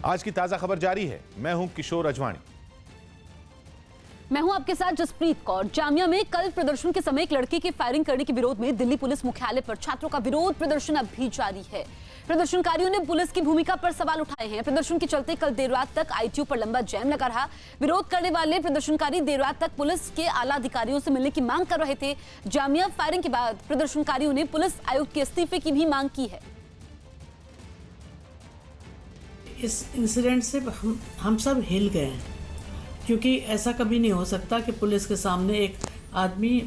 आज की ताजा खबर जारी है। मैं हूं किशोर अजवाणी। मैं हूं आपके साथ जसप्रीत कौर। जामिया में कल प्रदर्शन के समय एक लड़के की फायरिंग करने के विरोध में दिल्ली पुलिस मुख्यालय पर छात्रों का विरोध प्रदर्शन अब भी जारी है। प्रदर्शनकारियों ने पुलिस की भूमिका पर सवाल उठाए हैं। प्रदर्शन के चलते कल देर रात तक आईटीओ पर लंबा जैम लगा रहा। विरोध करने वाले प्रदर्शनकारी देर रात तक पुलिस के आला अधिकारियों से मिलने की मांग कर रहे थे। जामिया फायरिंग के बाद प्रदर्शनकारियों ने पुलिस आयुक्त के इस्तीफे की भी मांग की है। इस इंसिडेंट से हम सब हिल गए हैं, क्योंकि ऐसा कभी नहीं हो सकता कि पुलिस के सामने एक आदमी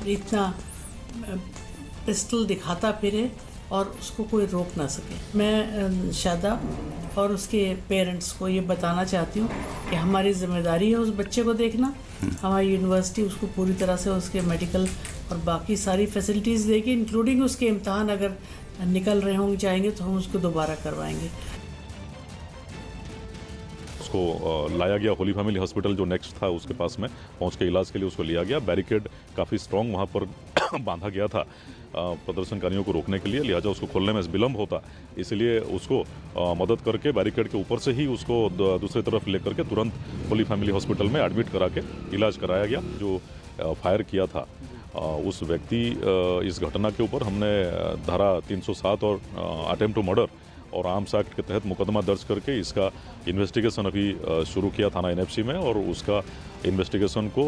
इतना पिस्टल दिखाता फिरे और उसको कोई रोक ना सके। मैं शादाब और उसके पेरेंट्स को ये बताना चाहती हूँ कि हमारी जिम्मेदारी है उस बच्चे को देखना। हमारी यूनिवर्सिटी उसको पूरी तरह से उसके मेडिकल और बाकी सारी फैसिलिटीज़ देगी, इंक्लूडिंग उसके इम्तहान अगर निकल रहे होंगे जाएंगे तो हम उसको दोबारा करवाएंगे। उसको लाया गया होली फैमिली हॉस्पिटल जो नेक्स्ट था उसके पास में पहुंच के इलाज के लिए उसको लिया गया। बैरिकेड काफ़ी स्ट्रॉन्ग वहां पर बांधा गया था प्रदर्शनकारियों को रोकने के लिए, लिहाजा उसको खोलने में विलम्ब होता, इसलिए उसको मदद करके बैरिकेड के ऊपर से ही उसको दूसरी तरफ लेकर के तुरंत होली फैमिली हॉस्पिटल में एडमिट करा के इलाज कराया गया। जो फायर किया था उस व्यक्ति, इस घटना के ऊपर हमने धारा 307 और अटेम्प्ट टू मर्डर और आर्म्स एक्ट के तहत मुकदमा दर्ज करके इसका इन्वेस्टिगेशन अभी शुरू किया थाना एनएफसी में, और उसका इन्वेस्टिगेशन को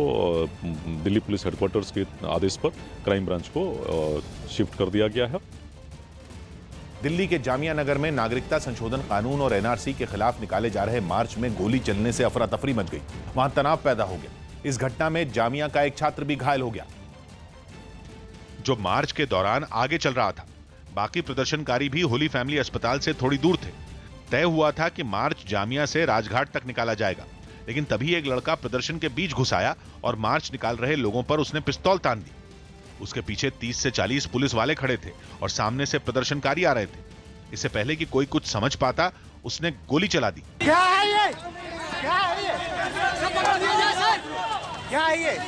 दिल्ली पुलिस हेडक्वार्टर्स के आदेश पर क्राइम ब्रांच को शिफ्ट कर दिया गया है। दिल्ली के जामिया नगर में नागरिकता संशोधन कानून और एनआरसी के खिलाफ निकाले जा रहे मार्च में गोली चलने से अफरा तफरी मच गई। वहां तनाव पैदा हो गया। इस घटना में जामिया का एक छात्र भी घायल हो गया जो मार्च के दौरान आगे चल रहा था। बाकी प्रदर्शनकारी भी होली फैमिली अस्पताल से थोड़ी दूर थे। तय हुआ था कि मार्च जामिया से राजघाट तक निकाला जाएगा, लेकिन तभी एक लड़का प्रदर्शन के बीच घुस आया और मार्च निकाल रहे लोगों पर उसने पिस्तौल तान दी। उसके पीछे 30 से 40 पुलिस वाले खड़े थे और सामने से प्रदर्शनकारी आ रहे थे। इससे पहले कि कोई कुछ समझ पाता, उसने गोली चला दी। क्या है ये? क्या है ये? क्या है ये?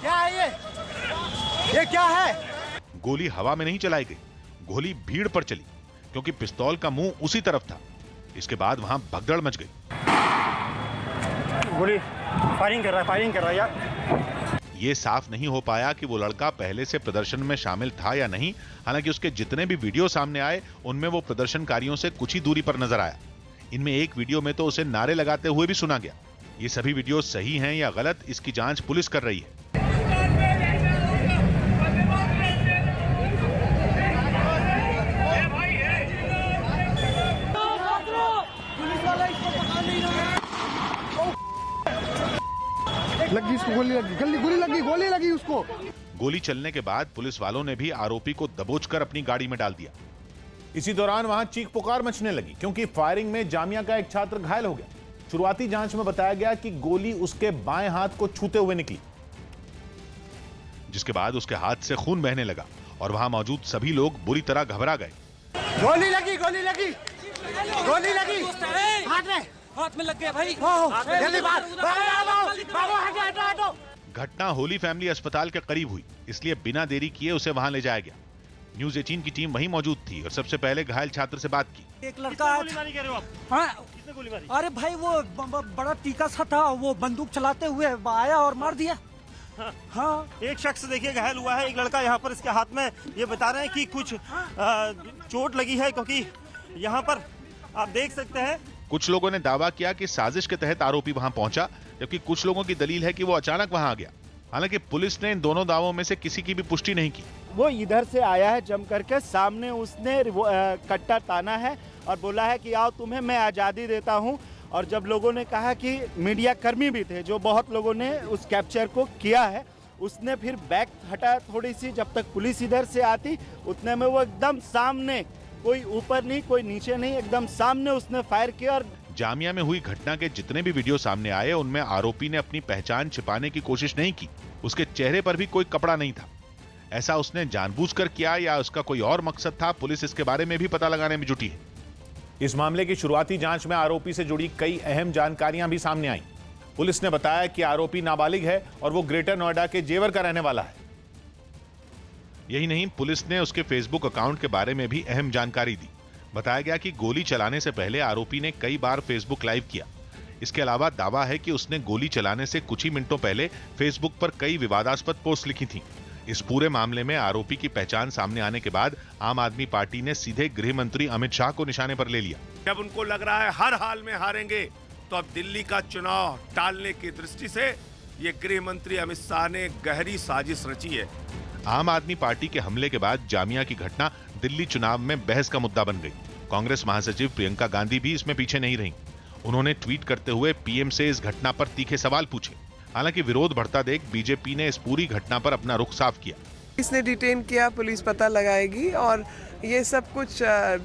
क्या है ये? ये क्या है? गोली हवा में नहीं चलाई गई, गोली भीड़ पर चली, क्योंकि पिस्तौल का मुंह उसी तरफ था। इसके बाद वहां भगदड़ मच गई। गोली फायरिंग कर रहा है यार। ये साफ नहीं हो पाया कि वो लड़का पहले से प्रदर्शन में शामिल था या नहीं। हालांकि उसके जितने भी वीडियो सामने आए उनमें वो प्रदर्शनकारियों से कुछ ही दूरी पर नजर आया। इनमें एक वीडियो में तो उसे नारे लगाते हुए भी सुना गया। ये सभी वीडियो सही हैं या गलत, इसकी जांच पुलिस कर रही है। लगी उसको, गोली लगी उसको। गोली चलने के बाद पुलिस वालों ने भी आरोपी को दबोचकर अपनी गाड़ी में डाल दिया। इसी दौरान वहां चीख पुकार मचने लगी, क्योंकि फायरिंग में जामिया का एक छात्र घायल हो गया। शुरुआती जांच में बताया गया कि गोली उसके बाएं हाथ को छूते हुए निकली, जिसके बाद उसके हाथ से खून बहने लगा और वहां मौजूद सभी लोग बुरी तरह घबरा गए। गोली लगी हाथ में लग गया भाई। जल्दी भागो। घटना होली फैमिली अस्पताल के करीब हुई, इसलिए बिना देरी किए उसे वहां ले जाया गया। न्यूज़ 18 की टीम वहीं मौजूद थी और सबसे पहले घायल छात्र से बात की। एक लड़का अरे भाई वो बड़ा तीखा सा था, वो बंदूक चलाते हुए आया और मार दिया। हाँ, एक शख्स देखिए घायल हुआ है। एक लड़का यहाँ पर इसके हाथ में, ये बता रहे हैं कि कुछ चोट लगी है, क्योंकि यहाँ पर आप देख सकते हैं। कुछ लोगों ने दावा किया कि साजिश के तहत आरोपी वहां पहुंचा, जबकि कुछ लोगों की दलील है कि वो अचानक वहां आ गया। हालांकि पुलिस ने इन दोनों दावों में से किसी की भी पुष्टि नहीं की। वो इधर से आया है जम करके, सामने उसने कट्टा ताना है और बोला है कि आओ तुम्हें मैं आज़ादी देता हूं। और जब लोगों ने कहा कि मीडिया कर्मी भी थे, जो बहुत लोगों ने उस कैप्चर को किया है, उसने फिर बैक हटा थोड़ी सी। जब तक पुलिस इधर से आती उतने में वो एकदम सामने, कोई ऊपर नहीं कोई नीचे नहीं, एकदम सामने उसने फायर किया। और जामिया में हुई घटना के जितने भी वीडियो सामने आए उनमें आरोपी ने अपनी पहचान छिपाने की कोशिश नहीं की। उसके चेहरे पर भी कोई कपड़ा नहीं था। ऐसा उसने जानबूझकर किया या उसका कोई और मकसद था, पुलिस इसके बारे में भी पता लगाने में जुटी है। इस मामले की शुरुआती जांच में आरोपी से जुड़ी कई अहम जानकारियां भी सामने आई। पुलिस ने बताया कि आरोपी नाबालिग है और वो ग्रेटर नोएडा के जेवर का रहने वाला है। यही नहीं, पुलिस ने उसके फेसबुक अकाउंट के बारे में भी अहम जानकारी दी। बताया गया कि गोली चलाने से पहले आरोपी ने कई बार फेसबुक लाइव किया। इसके अलावा दावा है कि उसने गोली चलाने से कुछ ही मिनटों पहले फेसबुक पर कई विवादास्पद पोस्ट लिखी थी। इस पूरे मामले में आरोपी की पहचान सामने आने के बाद आम आदमी पार्टी ने सीधे गृह मंत्री अमित शाह को निशाने पर ले लिया। जब उनको लग रहा है हर हाल में हारेंगे, तो अब दिल्ली का चुनाव टालने की दृष्टि से ये गृह मंत्री अमित शाह ने गहरी साजिश रची है। आम आदमी पार्टी के हमले के बाद जामिया की घटना दिल्ली चुनाव में बहस का मुद्दा बन गई। कांग्रेस महासचिव प्रियंका गांधी भी इसमें पीछे नहीं रहीं। उन्होंने ट्वीट करते हुए पीएम से इस घटना पर तीखे सवाल पूछे। हालांकि विरोध बढ़ता देख बीजेपी ने इस पूरी घटना पर अपना रुख साफ किया। इसने डिटेन किया, पुलिस पता लगाएगी और ये सब कुछ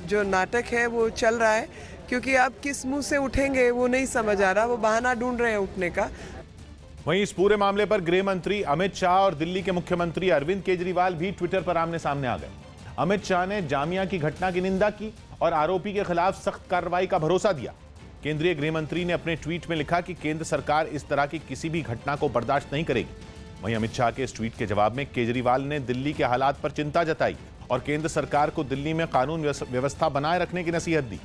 जो नाटक है वो चल रहा है, क्योंकि आप किस मुंह से उठेंगे वो नहीं समझ आ रहा, वो बहाना ढूंढ रहे हैं उठने का। वहीं इस पूरे मामले पर गृह मंत्री अमित शाह और दिल्ली के मुख्यमंत्री अरविंद केजरीवाल भी ट्विटर पर आमने सामने आ गए। अमित शाह ने जामिया की घटना की निंदा की और आरोपी के खिलाफ सख्त कार्रवाई का भरोसा दिया। केंद्रीय गृह मंत्री ने अपने ट्वीट में लिखा कि केंद्र सरकार इस तरह की किसी भी घटना को बर्दाश्त नहीं करेगी। वहीं अमित शाह के इस ट्वीट के जवाब में केजरीवाल ने दिल्ली के हालात पर चिंता जताई और केंद्र सरकार को दिल्ली में कानून व्यवस्था बनाए रखने की नसीहत दी।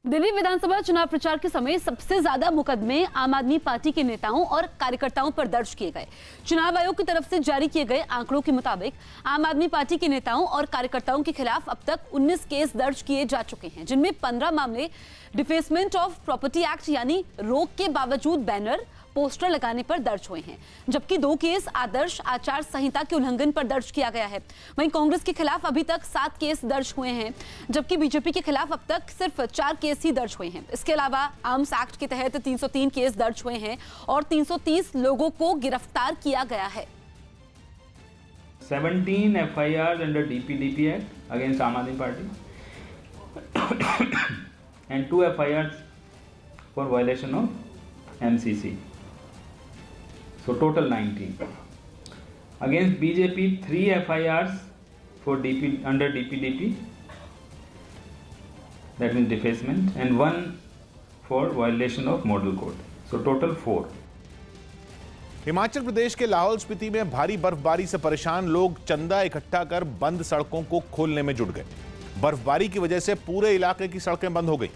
दिल्ली विधानसभा चुनाव प्रचार के समय सबसे ज्यादा मुकदमे आम आदमी पार्टी के नेताओं और कार्यकर्ताओं पर दर्ज किए गए। चुनाव आयोग की तरफ से जारी किए गए आंकड़ों के मुताबिक आम आदमी पार्टी के नेताओं और कार्यकर्ताओं के खिलाफ अब तक 19 केस दर्ज किए जा चुके हैं, जिनमें 15 मामले डिफेसमेंट ऑफ प्रॉपर्टी एक्ट यानी रोक के बावजूद बैनर पोस्टर लगाने पर दर्ज हुए हैं, जबकि 2 केस आदर्श आचार संहिता के उल्लंघन पर दर्ज किया गया है। वहीं कांग्रेस के खिलाफ अभी तक 7 केस दर्ज हुए हैं, जबकि बीजेपी के खिलाफ अब तक सिर्फ 4 केस ही दर्ज हुए हैं। इसके अलावा आर्म्स एक्ट के तहत 303 केस दर्ज हुए हैं और 330 लोगों को गिरफ्तार किया गया है। 17 FIRs under DPDP Act against Aam Aadmi Party and 2 FIRs for violation of MCC. So total 19. Against BJP, 3 FIRs for under DPDP, that means defacement, and 1 for violation of model code. So total 4. Himachal Pradesh के लाहौल स्पीति में भारी बर्फबारी से परेशान लोग चंदा इकट्ठा कर बंद सड़कों को खोलने में जुट गए। बर्फबारी की वजह से पूरे इलाके की सड़कें बंद हो गई,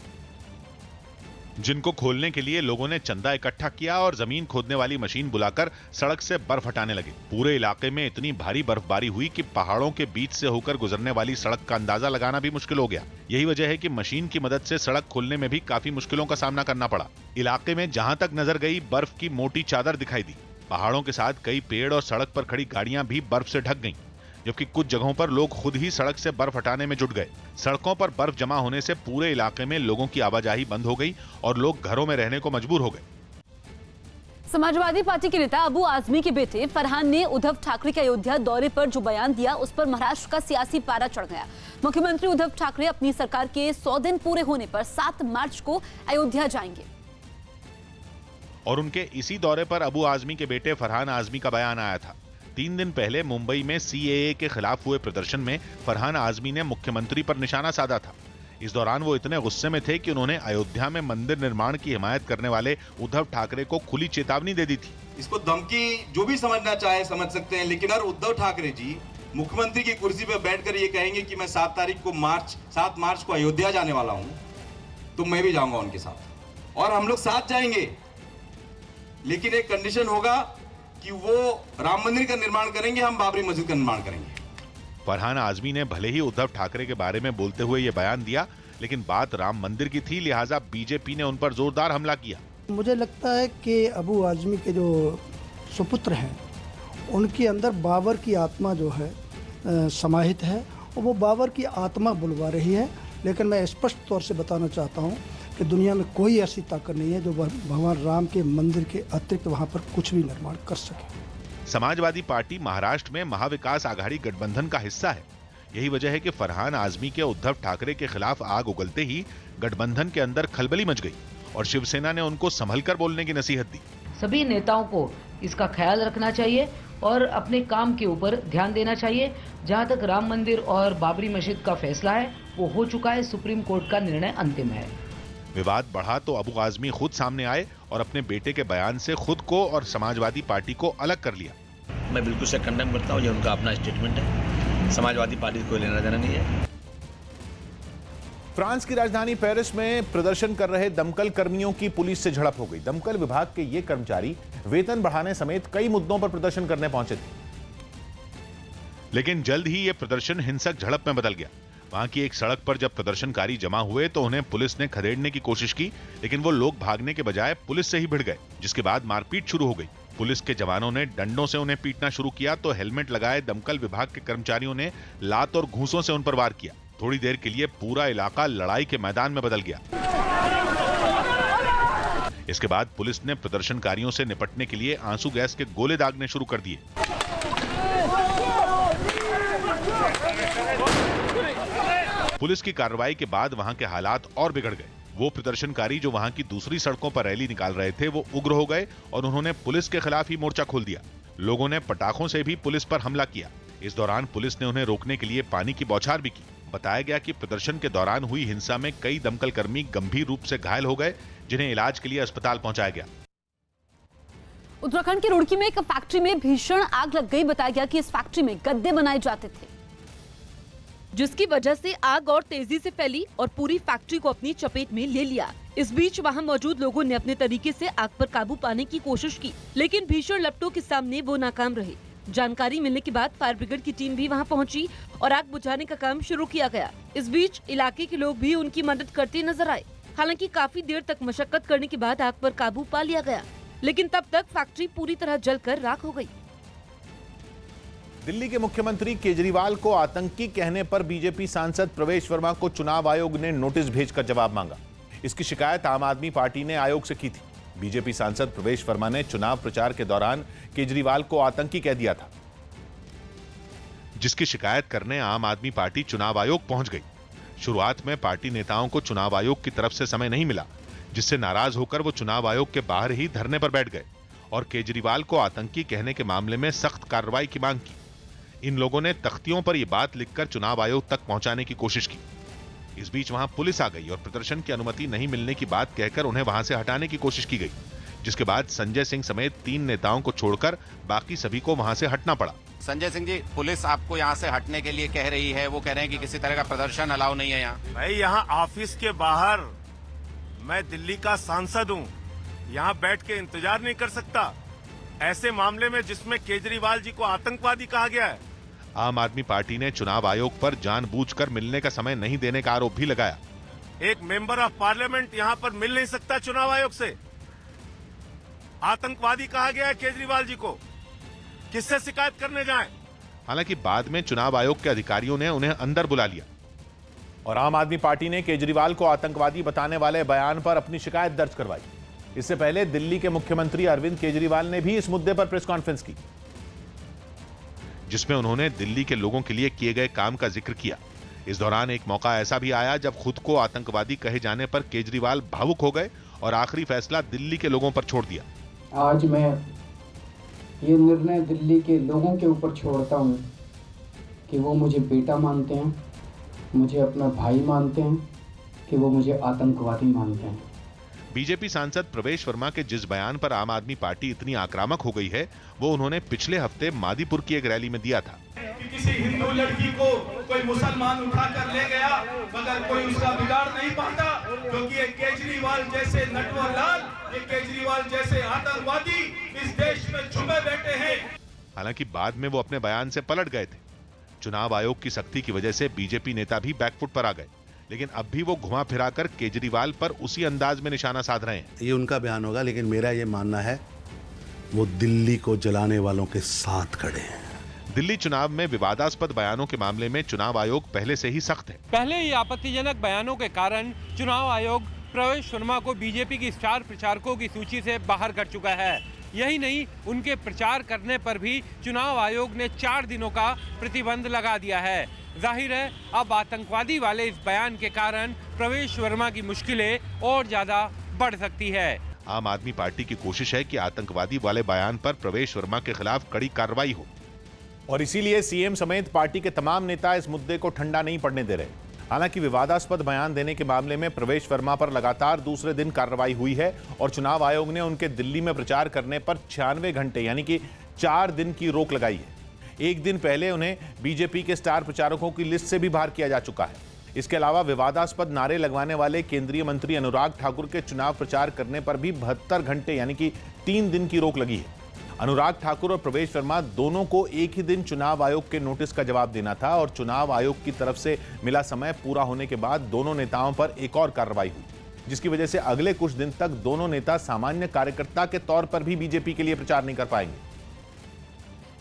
जिनको खोलने के लिए लोगों ने चंदा इकट्ठा किया और जमीन खोदने वाली मशीन बुलाकर सड़क से बर्फ हटाने लगे। पूरे इलाके में इतनी भारी बर्फबारी हुई कि पहाड़ों के बीच से होकर गुजरने वाली सड़क का अंदाजा लगाना भी मुश्किल हो गया। यही वजह है कि मशीन की मदद से सड़क खोलने में भी काफी मुश्किलों का सामना करना पड़ा। इलाके में जहां तक नजर गई बर्फ की मोटी चादर दिखाई दी। पहाड़ों के साथ कई पेड़ और सड़क पर खड़ी गाड़ियां भी बर्फ से ढक गईं, जबकि कुछ जगहों पर लोग खुद ही सड़क से बर्फ हटाने में जुट गए। सड़कों पर बर्फ जमा होने से पूरे इलाके में लोगों की आवाजाही बंद हो गई और लोग घरों में रहने को मजबूर हो गए। समाजवादी पार्टी के नेता अबू आजमी के बेटे फरहान ने उद्धव ठाकरे के अयोध्या दौरे पर जो बयान दिया, उस पर महाराष्ट्र का सियासी पारा चढ़ गया। मुख्यमंत्री उद्धव ठाकरे अपनी सरकार के 100 दिन पूरे होने पर 7 मार्च को अयोध्या जाएंगे और उनके इसी दौरे पर अबू आजमी के बेटे फरहान आजमी का बयान आया था। 3 दिन पहले मुंबई में CAA के खिलाफ हुए प्रदर्शन में फरहान आजमी ने मुख्यमंत्री पर निशाना साधा था। इस दौरान वो इतने गुस्से में थे कि उन्होंने अयोध्या में मंदिर निर्माण की हिमायत करने वाले उद्धव ठाकरे को खुली चेतावनी दे दी थी। इसको धमकी जो भी समझना चाहे समझ सकते हैं, लेकिन अगर उद्धव ठाकरे जी मुख्यमंत्री की कुर्सी पर बैठकर ये कहेंगे कि मैं 7 मार्च को अयोध्या जाने वाला हूं, तो मैं भी जाऊंगा उनके साथ और हम लोग साथ जाएंगे, लेकिन एक कंडीशन होगा कि वो राम मंदिर का निर्माण करेंगे, हम बाबरी मस्जिद का निर्माण करेंगे। फरहान आजमी ने भले ही उद्धव ठाकरे के बारे में बोलते हुए ये बयान दिया, लेकिन बात राम मंदिर की थी, लिहाजा बीजेपी ने उन पर जोरदार हमला किया। मुझे लगता है कि अबू आजमी के जो सुपुत्र हैं, उनके अंदर बाबर की आत्मा जो है समाहित है और वो बाबर की आत्मा बुलवा रही है। लेकिन मैं स्पष्ट तौर से बताना चाहता हूँ कि दुनिया में कोई ऐसी ताकत नहीं है जो भगवान राम के मंदिर के अतिरिक्त वहाँ पर कुछ भी निर्माण कर सके। समाजवादी पार्टी महाराष्ट्र में महाविकास आघाड़ी गठबंधन का हिस्सा है। यही वजह है कि फरहान आजमी के उद्धव ठाकरे के खिलाफ आग उगलते ही गठबंधन के अंदर खलबली मच गई और शिवसेना ने उनको संभलकर बोलने की नसीहत दी। सभी नेताओं को इसका ख्याल रखना चाहिए और अपने काम के ऊपर ध्यान देना चाहिए। जहां तक राम मंदिर और बाबरी मस्जिद का फैसला है वो हो चुका है, सुप्रीम कोर्ट का निर्णय अंतिम है। विवाद बढ़ा तो अबू आजमी खुद सामने आए और अपने बेटे के बयान से खुद को और समाजवादी पार्टी को अलग कर लिया। मैं बिल्कुल से कंडेम करता हूँ, ये उनका अपना स्टेटमेंट है, समाजवादी पार्टी को कोई लेना देना नहीं है। फ्रांस की राजधानी पेरिस में प्रदर्शन कर रहे दमकल कर्मियों की पुलिस से झड़प हो गई। दमकल विभाग के ये कर्मचारी वेतन बढ़ाने समेत कई मुद्दों पर प्रदर्शन करने पहुंचे थे, लेकिन जल्द ही यह प्रदर्शन हिंसक झड़प में बदल गया। वहां की एक सड़क पर जब प्रदर्शनकारी जमा हुए तो उन्हें पुलिस ने खदेड़ने की कोशिश की, लेकिन वो लोग भागने के बजाय पुलिस से ही भिड़ गए, जिसके बाद मारपीट शुरू हो गई। पुलिस के जवानों ने डंडों से उन्हें पीटना शुरू किया तो हेलमेट लगाए दमकल विभाग के कर्मचारियों ने लात और घूंसों से उन पर वार किया। थोड़ी देर के लिए पूरा इलाका लड़ाई के मैदान में बदल गया। इसके बाद पुलिस ने प्रदर्शनकारियों से निपटने के लिए आंसू गैस के गोले दागने शुरू कर दिए। पुलिस की कार्रवाई के बाद वहां के हालात और बिगड़ गए। वो प्रदर्शनकारी जो वहां की दूसरी सड़कों पर रैली निकाल रहे थे वो उग्र हो गए और उन्होंने पुलिस के खिलाफ ही मोर्चा खोल दिया। लोगों ने पटाखों से भी पुलिस पर हमला किया। इस दौरान पुलिस ने उन्हें रोकने के लिए पानी की बौछार भी की। बताया गया कि प्रदर्शन के दौरान हुई हिंसा में कई दमकल कर्मी गंभीर रूप से घायल हो गए, जिन्हें इलाज के लिए अस्पताल पहुंचाया गया। उत्तराखंड के रुड़की में एक फैक्ट्री में भीषण आग लग गई। बताया गया कि इस फैक्ट्री में गद्दे बनाए जाते थे, जिसकी वजह से आग और तेजी से फैली और पूरी फैक्ट्री को अपनी चपेट में ले लिया। इस बीच वहां मौजूद लोगों ने अपने तरीके से आग पर काबू पाने की कोशिश की, लेकिन भीषण लपटों के सामने वो नाकाम रहे। जानकारी मिलने के बाद फायर ब्रिगेड की टीम भी वहां पहुंची और आग बुझाने का काम शुरू किया गया। इस बीच इलाके के लोग भी उनकी मदद करते नजर आए। हालांकि काफी देर तक मशक्कत करने के बाद आग पर काबू पा लिया गया, लेकिन तब तक फैक्ट्री पूरी तरह जलकर राख हो गई। दिल्ली के मुख्यमंत्री केजरीवाल को आतंकी कहने पर बीजेपी सांसद प्रवेश वर्मा को चुनाव आयोग ने नोटिस भेजकर जवाब मांगा। इसकी शिकायत आम आदमी पार्टी ने आयोग से की थी। बीजेपी सांसद प्रवेश वर्मा ने चुनाव प्रचार के दौरान केजरीवाल को आतंकी कह दिया था, जिसकी शिकायत करने आम आदमी पार्टी चुनाव आयोग पहुंच गई। शुरुआत में पार्टी नेताओं को चुनाव आयोग की तरफ से समय नहीं मिला, जिससे नाराज होकर वो चुनाव आयोग के बाहर ही धरने पर बैठ गए और केजरीवाल को आतंकी कहने के मामले में सख्त कार्रवाई की मांग की। इन लोगों ने तख्तियों पर यह बात लिखकर चुनाव आयोग तक पहुंचाने की कोशिश की। इस बीच वहां पुलिस आ गई और प्रदर्शन की अनुमति नहीं मिलने की बात कहकर उन्हें वहां से हटाने की कोशिश की गई, जिसके बाद संजय सिंह समेत 3 नेताओं को छोड़कर बाकी सभी को वहां से हटना पड़ा। संजय सिंह जी, पुलिस आपको यहां से हटने के लिए कह रही है। वो कह रहे हैं कि किसी तरह का प्रदर्शन अलाउ नहीं है यहाँ। भाई, यहाँ ऑफिस के बाहर मैं दिल्ली का सांसद हूँ, यहाँ बैठ के इंतजार नहीं कर सकता ऐसे मामले में जिसमें केजरीवाल जी को आतंकवादी कहा गया है। आम आदमी पार्टी ने चुनाव आयोग पर जानबूझकर मिलने का समय नहीं देने का आरोप भी लगाया। एक मेंबर ऑफ पार्लियामेंट यहाँ पर मिल नहीं सकता चुनाव आयोग से। आतंकवादी कहा गया है केजरीवाल जी को, किससे शिकायत करने जाएं? हालांकि बाद में चुनाव आयोग के अधिकारियों ने उन्हें अंदर बुला लिया और आम आदमी पार्टी ने केजरीवाल को आतंकवादी बताने वाले बयान पर अपनी शिकायत दर्ज करवाई। इससे पहले दिल्ली के मुख्यमंत्री अरविंद केजरीवाल ने भी इस मुद्दे पर प्रेस कॉन्फ्रेंस की, जिसमें उन्होंने दिल्ली के लोगों के लिए किए गए काम का जिक्र किया। इस दौरान एक मौका ऐसा भी आया जब खुद को आतंकवादी कहे जाने पर केजरीवाल भावुक हो गए और आखिरी फैसला दिल्ली के लोगों पर छोड़ दिया। आज मैं ये निर्णय दिल्ली के लोगों के ऊपर छोड़ता हूँ कि वो मुझे बेटा मानते हैं, मुझे अपना भाई मानते हैं, कि वो मुझे आतंकवादी मानते हैं। बीजेपी सांसद प्रवेश वर्मा के जिस बयान पर आम आदमी पार्टी इतनी आक्रामक हो गई है, वो उन्होंने पिछले हफ्ते मादीपुर की एक रैली में दिया था। कि किसी हिंदू लड़की को कोई मुसलमान उठाकर ले गया, मगर कोई उसका बिगाड़ नहीं पाता, क्योंकि ये केजरीवाल जैसे नटवर लाल, ये केजरीवाल जैसे आतंकवादी इस देश में छुपे बैठे हैं। हालांकि बाद में वो अपने बयान से पलट गए थे। चुनाव आयोग की सख्ती की वजह से बीजेपी नेता भी बैकफुट पर आ गए, लेकिन अब भी वो घुमा फिराकर केजरीवाल पर उसी अंदाज में निशाना साध रहे हैं। ये उनका बयान होगा, लेकिन मेरा ये मानना है वो दिल्ली को जलाने वालों के साथ खड़े हैं। दिल्ली चुनाव में विवादास्पद बयानों के मामले में चुनाव आयोग पहले से ही सख्त है। पहले ही आपत्तिजनक बयानों के कारण चुनाव आयोग प्रवेश वर्मा को बीजेपी की स्टार प्रचारकों की सूची से बाहर कर चुका है। यही नहीं, उनके प्रचार करने पर भी चुनाव आयोग ने 4 दिनों का प्रतिबंध लगा दिया है। जाहिर है, अब आतंकवादी वाले इस बयान के कारण प्रवेश वर्मा की मुश्किलें और ज्यादा बढ़ सकती है। आम आदमी पार्टी की कोशिश है कि आतंकवादी वाले बयान पर प्रवेश वर्मा के खिलाफ कड़ी कार्रवाई हो, और इसीलिए सीएम समेत पार्टी के तमाम नेता इस मुद्दे को ठंडा नहीं पड़ने दे रहे। हालांकि विवादास्पद बयान देने के मामले में प्रवेश वर्मा पर लगातार दूसरे दिन कार्रवाई हुई है और चुनाव आयोग ने उनके दिल्ली में प्रचार करने पर 96 घंटे यानी कि 4 दिन की रोक लगाई है। एक दिन पहले उन्हें बीजेपी के स्टार प्रचारकों की लिस्ट से भी बाहर किया जा चुका है। इसके अलावा विवादास्पद नारे लगवाने वाले केंद्रीय मंत्री अनुराग ठाकुर के चुनाव प्रचार करने पर भी 72 घंटे यानी कि 3 दिन की रोक लगी है। अनुराग ठाकुर और प्रवेश वर्मा दोनों को एक ही दिन चुनाव आयोग के नोटिस का जवाब देना था और चुनाव आयोग की तरफ से मिला समय पूरा होने के बाद दोनों नेताओं पर एक और कार्रवाई हुई, जिसकी वजह से अगले कुछ दिन तक दोनों नेता सामान्य कार्यकर्ता के तौर पर भी बीजेपी के लिए प्रचार नहीं कर पाएंगे।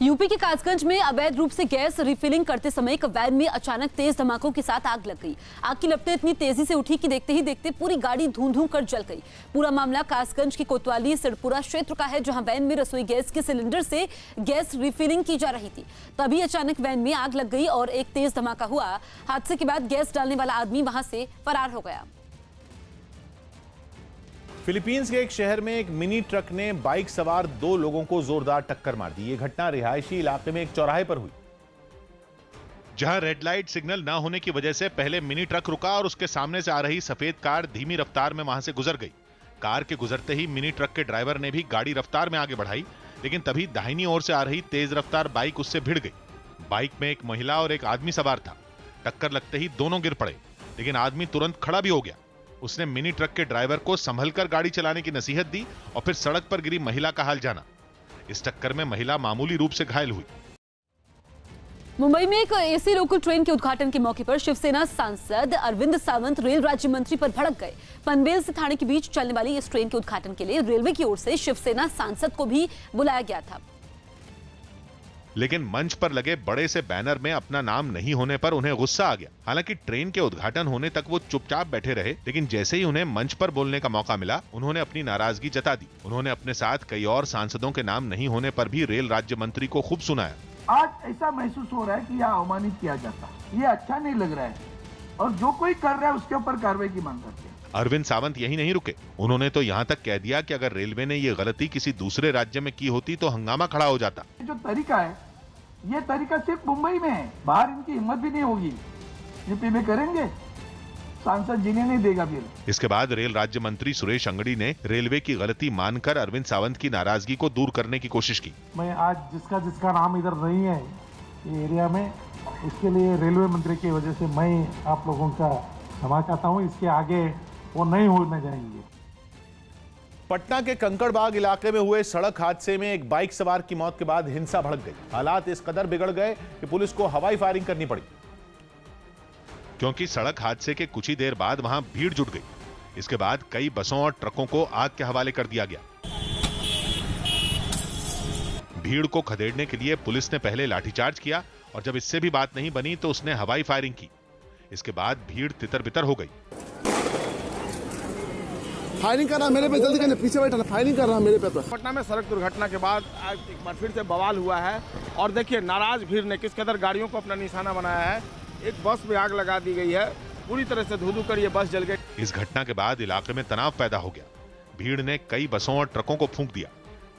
यूपी के कासगंज में अवैध रूप से गैस रिफिलिंग करते समय एक वैन में अचानक तेज धमाकों के साथ आग लग गई। आग की लपटें इतनी तेजी से उठी कि देखते ही देखते पूरी गाड़ी धूं-धूं कर जल गई। पूरा मामला कासगंज के कोतवाली सिरपुरा क्षेत्र का है, जहां वैन में रसोई गैस के सिलेंडर से गैस रिफिलिंग की जा रही थी। तभी अचानक वैन में आग लग गई और एक तेज धमाका हुआ। हादसे के बाद गैस डालने वाला आदमी वहां से फरार हो गया। फिलीपींस के एक शहर में एक मिनी ट्रक ने बाइक सवार 2 लोगों को जोरदार टक्कर मार दी। ये घटना रिहायशी इलाके में एक चौराहे पर हुई, जहां रेड लाइट सिग्नल न होने की वजह से पहले मिनी ट्रक रुका और उसके सामने से आ रही सफेद कार धीमी रफ्तार में वहां से गुजर गई। कार के गुजरते ही मिनी ट्रक के ड्राइवर ने भी गाड़ी रफ्तार में आगे बढ़ाई, लेकिन तभी दाहिनी ओर से आ रही तेज रफ्तार बाइक उससे भिड़ गई। बाइक में एक महिला और एक आदमी सवार था। टक्कर लगते ही दोनों गिर पड़े, लेकिन आदमी तुरंत खड़ा भी हो गया। उसने मिनी ट्रक के ड्राइवर को संभलकर गाड़ी चलाने की नसीहत दी और फिर सड़क पर गिरी महिला का हाल जाना। इस टक्कर में महिला मामूली रूप से घायल हुई। मुंबई में एक एसी लोकल ट्रेन के उद्घाटन के मौके पर शिवसेना सांसद अरविंद सावंत रेल राज्य मंत्री पर भड़क गए। पनवेल से ठाणे के बीच चलने वाली इस ट्रेन के उद्घाटन के लिए रेलवे की ओर से शिवसेना सांसद को भी बुलाया गया था, लेकिन मंच पर लगे बड़े से बैनर में अपना नाम नहीं होने पर उन्हें गुस्सा आ गया। हालांकि ट्रेन के उद्घाटन होने तक वो चुपचाप बैठे रहे, लेकिन जैसे ही उन्हें मंच पर बोलने का मौका मिला, उन्होंने अपनी नाराजगी जता दी। उन्होंने अपने साथ कई और सांसदों के नाम नहीं होने पर भी रेल राज्य मंत्री को खूब सुनाया। आज ऐसा महसूस हो रहा है कि यह अवमानित किया जाता है, ये अच्छा नहीं लग रहा है और जो कोई कर रहा है उसके ऊपर कार्रवाई की मांग करते हैं। अरविंद सावंत यही नहीं रुके, उन्होंने तो यहाँ तक कह दिया कि अगर रेलवे ने ये गलती किसी दूसरे राज्य में की होती तो हंगामा खड़ा हो जाता। जो तरीका है ये तरीका सिर्फ मुंबई में है, बाहर इनकी हिम्मत भी नहीं होगी। यूपी में करेंगे, सांसद जीने नहीं देगा फिर। इसके बाद रेल राज्य मंत्री सुरेश अंगड़ी ने रेलवे की गलती मानकर अरविंद सावंत की नाराजगी को दूर करने की कोशिश की। मैं आज जिसका नाम इधर नहीं है ये एरिया में, इसके लिए रेलवे मंत्री की वजह से मैं आप लोगों का क्षमा चाहता हूँ। इसके आगे वो नहीं होने जाएंगे। पटना के कंकड़बाग इलाके में हुए सड़क हादसे में एक बाइक सवार की मौत के बाद हिंसा भड़क गई। हालात इस कदर बिगड़ गए कि पुलिस को हवाई फायरिंग करनी पड़ी, क्योंकि सड़क हादसे के कुछ ही देर बाद वहां भीड़ जुट गई। इसके बाद कई बसों और ट्रकों को आग के हवाले कर दिया गया। भीड़ को खदेड़ने के लिए पुलिस ने पहले लाठीचार्ज किया और जब इससे भी बात नहीं बनी तो उसने हवाई फायरिंग की। इसके बाद भीड़ तितर-बितर हो गई। फायरिंग कर रहा मेरे पे, जल्दी करने, पीछे बैठा, फायरिंग कर रहा मेरे पे। तो पटना में सड़क दुर्घटना के बाद आज एक बार फिर से बवाल हुआ है और देखिए नाराज भीड़ ने किस कदर गाड़ियों को अपना निशाना बनाया है। एक बस में आग लगा दी गई है, पूरी तरह से धू-धू कर ये बस जल गई। इस घटना के बाद इलाके में तनाव पैदा हो गया। भीड़ ने कई बसों और ट्रकों को फूंक दिया।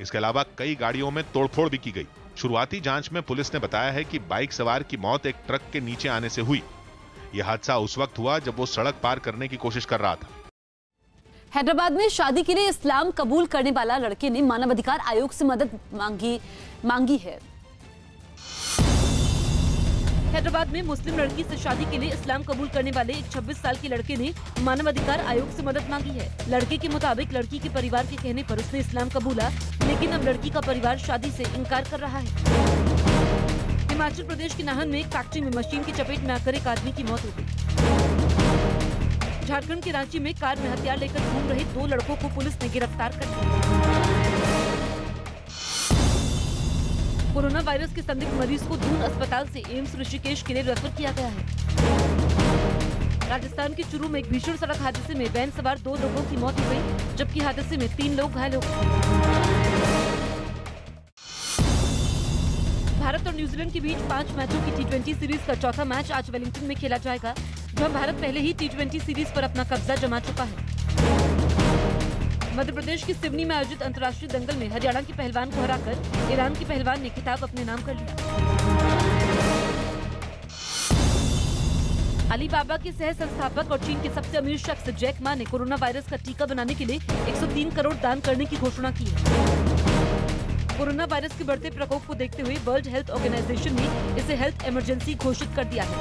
इसके अलावा कई गाड़ियों में तोड़फोड़ भी की गई। शुरुआती जांच में पुलिस ने बताया है कि बाइक सवार की मौत एक ट्रक के नीचे आने से हुई। यह हादसा उस वक्त हुआ जब वो सड़क पार करने की कोशिश कर रहा था। हैदराबाद में शादी के लिए इस्लाम कबूल करने वाला लड़के ने मानवाधिकार आयोग से मदद मांगी है। हैदराबाद में मुस्लिम लड़की से शादी के लिए इस्लाम कबूल करने वाले एक 26 साल के लड़के ने मानवाधिकार आयोग से मदद मांगी है। लड़के के मुताबिक लड़की के परिवार के कहने पर उसने इस्लाम कबूला, लेकिन अब लड़की का परिवार शादी से इनकार कर रहा है। हिमाचल प्रदेश के नाहन में एक फैक्ट्री में मशीन की चपेट में आकर एक आदमी की मौत हो गई। झारखंड के रांची में कार में हथियार लेकर घूम रहे 2 लड़कों को पुलिस ने गिरफ्तार कर लिया। कोरोना वायरस के संदिग्ध मरीज को दून अस्पताल से एम्स ऋषिकेश के लिए रेफर किया गया है। राजस्थान के चुरू में एक भीषण सड़क हादसे में वैन सवार 2 लोगों की मौत हो गई, जबकि हादसे में 3 लोग घायल हो गए। भारत और न्यूजीलैंड के बीच 5 मैचों की T20 सीरीज का चौथा मैच आज वेलिंगटन में खेला जाएगा, जहां भारत पहले ही T20 सीरीज पर अपना कब्जा जमा चुका है। मध्य प्रदेश के सिवनी में आयोजित अंतर्राष्ट्रीय दंगल में हरियाणा के पहलवान को हराकर ईरान के पहलवान ने खिताब अपने नाम कर लिया। अलीबाबा के सह संस्थापक और चीन के सबसे अमीर शख्स जैक मा ने कोरोना वायरस का टीका बनाने के लिए 103 करोड़ दान करने की घोषणा की है। कोरोना वायरस के बढ़ते प्रकोप को देखते हुए वर्ल्ड हेल्थ ऑर्गेनाइजेशन ने इसे हेल्थ इमरजेंसी घोषित कर दिया है।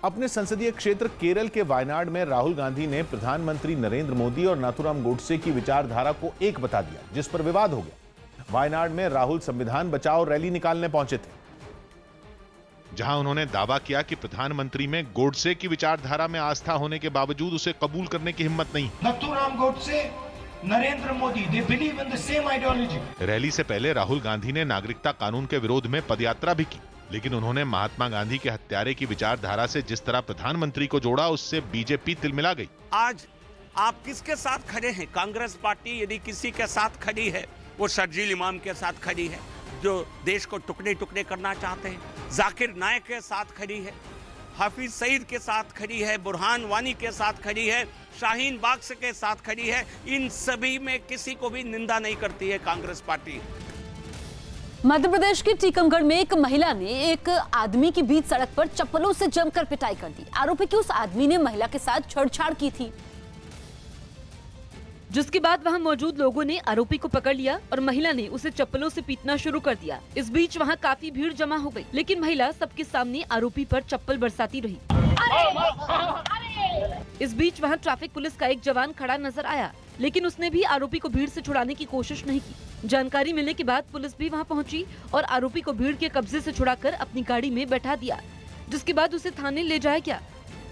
अपने संसदीय क्षेत्र केरल के वायनाड में राहुल गांधी ने प्रधानमंत्री नरेंद्र मोदी और नाथुराम गोडसे की विचारधारा को एक बता दिया, जिस पर विवाद हो गया। वायनाड में राहुल संविधान बचाओ रैली निकालने पहुंचे थे, जहां उन्होंने दावा किया कि प्रधानमंत्री में गोडसे की विचारधारा में आस्था होने के बावजूद उसे कबूल करने की हिम्मत नहीं। Nathuram Godse, Narendra Modi, they believe in the same ideology. Rally से पहले राहुल गांधी ने नागरिकता कानून के विरोध में पदयात्रा भी की, लेकिन उन्होंने महात्मा गांधी के हत्यारे की विचारधारा से जिस तरह प्रधानमंत्री को जोड़ा, उससे बीजेपी तिलमिला गई। आज आप किसके साथ खड़े हैं? कांग्रेस पार्टी यदि किसी के साथ खड़ी है, वो शर्जील इमाम के साथ खड़ी है, जो देश को टुकड़े टुकड़े करना चाहते हैं। जाकिर नायक के साथ खड़ी है, हाफिज सईद के साथ खड़ी है, बुरहान वानी के साथ खड़ी है, शाहीन बाग के साथ खड़ी है। इन सभी में किसी को भी निंदा नहीं करती है कांग्रेस पार्टी। मध्य प्रदेश के टीकमगढ़ में एक महिला ने एक आदमी के बीच सड़क पर चप्पलों से जमकर पिटाई कर दी। आरोपी कि उस आदमी ने महिला के साथ छेड़छाड़ की थी, जिसके बाद वहां मौजूद लोगों ने आरोपी को पकड़ लिया और महिला ने उसे चप्पलों से पीटना शुरू कर दिया। इस बीच वहां काफी भीड़ जमा हो गई, लेकिन महिला सबके सामने आरोपी पर चप्पल बरसाती रही। इस बीच वहां ट्रैफिक पुलिस का एक जवान खड़ा नजर आया, लेकिन उसने भी आरोपी को भीड़ से छुड़ाने की कोशिश नहीं की। जानकारी मिलने के बाद पुलिस भी वहां पहुंची और आरोपी को भीड़ के कब्जे से छुड़ाकर अपनी गाड़ी में बैठा दिया, जिसके बाद उसे थाने ले जाया गया,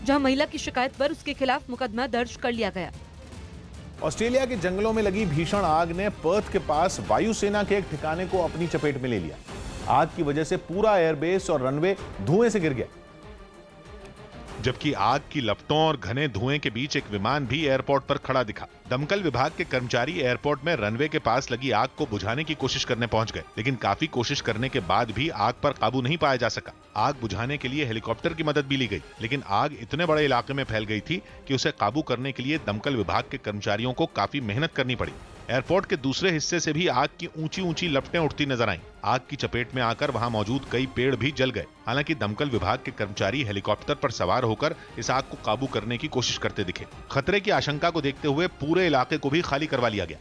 जहां महिला की शिकायत पर उसके खिलाफ मुकदमा दर्ज कर लिया गया। ऑस्ट्रेलिया के जंगलों में लगी भीषण आग ने पर्थ के पास वायुसेना के एक ठिकाने को अपनी चपेट में ले लिया। आग की वजह से पूरा एयरबेस और रनवे धुएं से गिर गया, जबकि आग की लपटों और घने धुएं के बीच एक विमान भी एयरपोर्ट पर खड़ा दिखा। दमकल विभाग के कर्मचारी एयरपोर्ट में रनवे के पास लगी आग को बुझाने की कोशिश करने पहुंच गए, लेकिन काफी कोशिश करने के बाद भी आग पर काबू नहीं पाया जा सका। आग बुझाने के लिए हेलीकॉप्टर की मदद भी ली गई, लेकिन आग इतने बड़े इलाके में फैल गई थी कि उसे काबू करने के लिए दमकल विभाग के कर्मचारियों को काफी मेहनत करनी पड़ी। एयरपोर्ट के दूसरे हिस्से से भी आग की ऊंची ऊंची लपटें उठती नजर आईं। आग की चपेट में आकर वहां मौजूद कई पेड़ भी जल गए। हालांकि दमकल विभाग के कर्मचारी हेलीकॉप्टर पर सवार होकर इस आग को काबू करने की कोशिश करते दिखे। खतरे की आशंका को देखते हुए पूरे इलाके को भी खाली करवा लिया गया।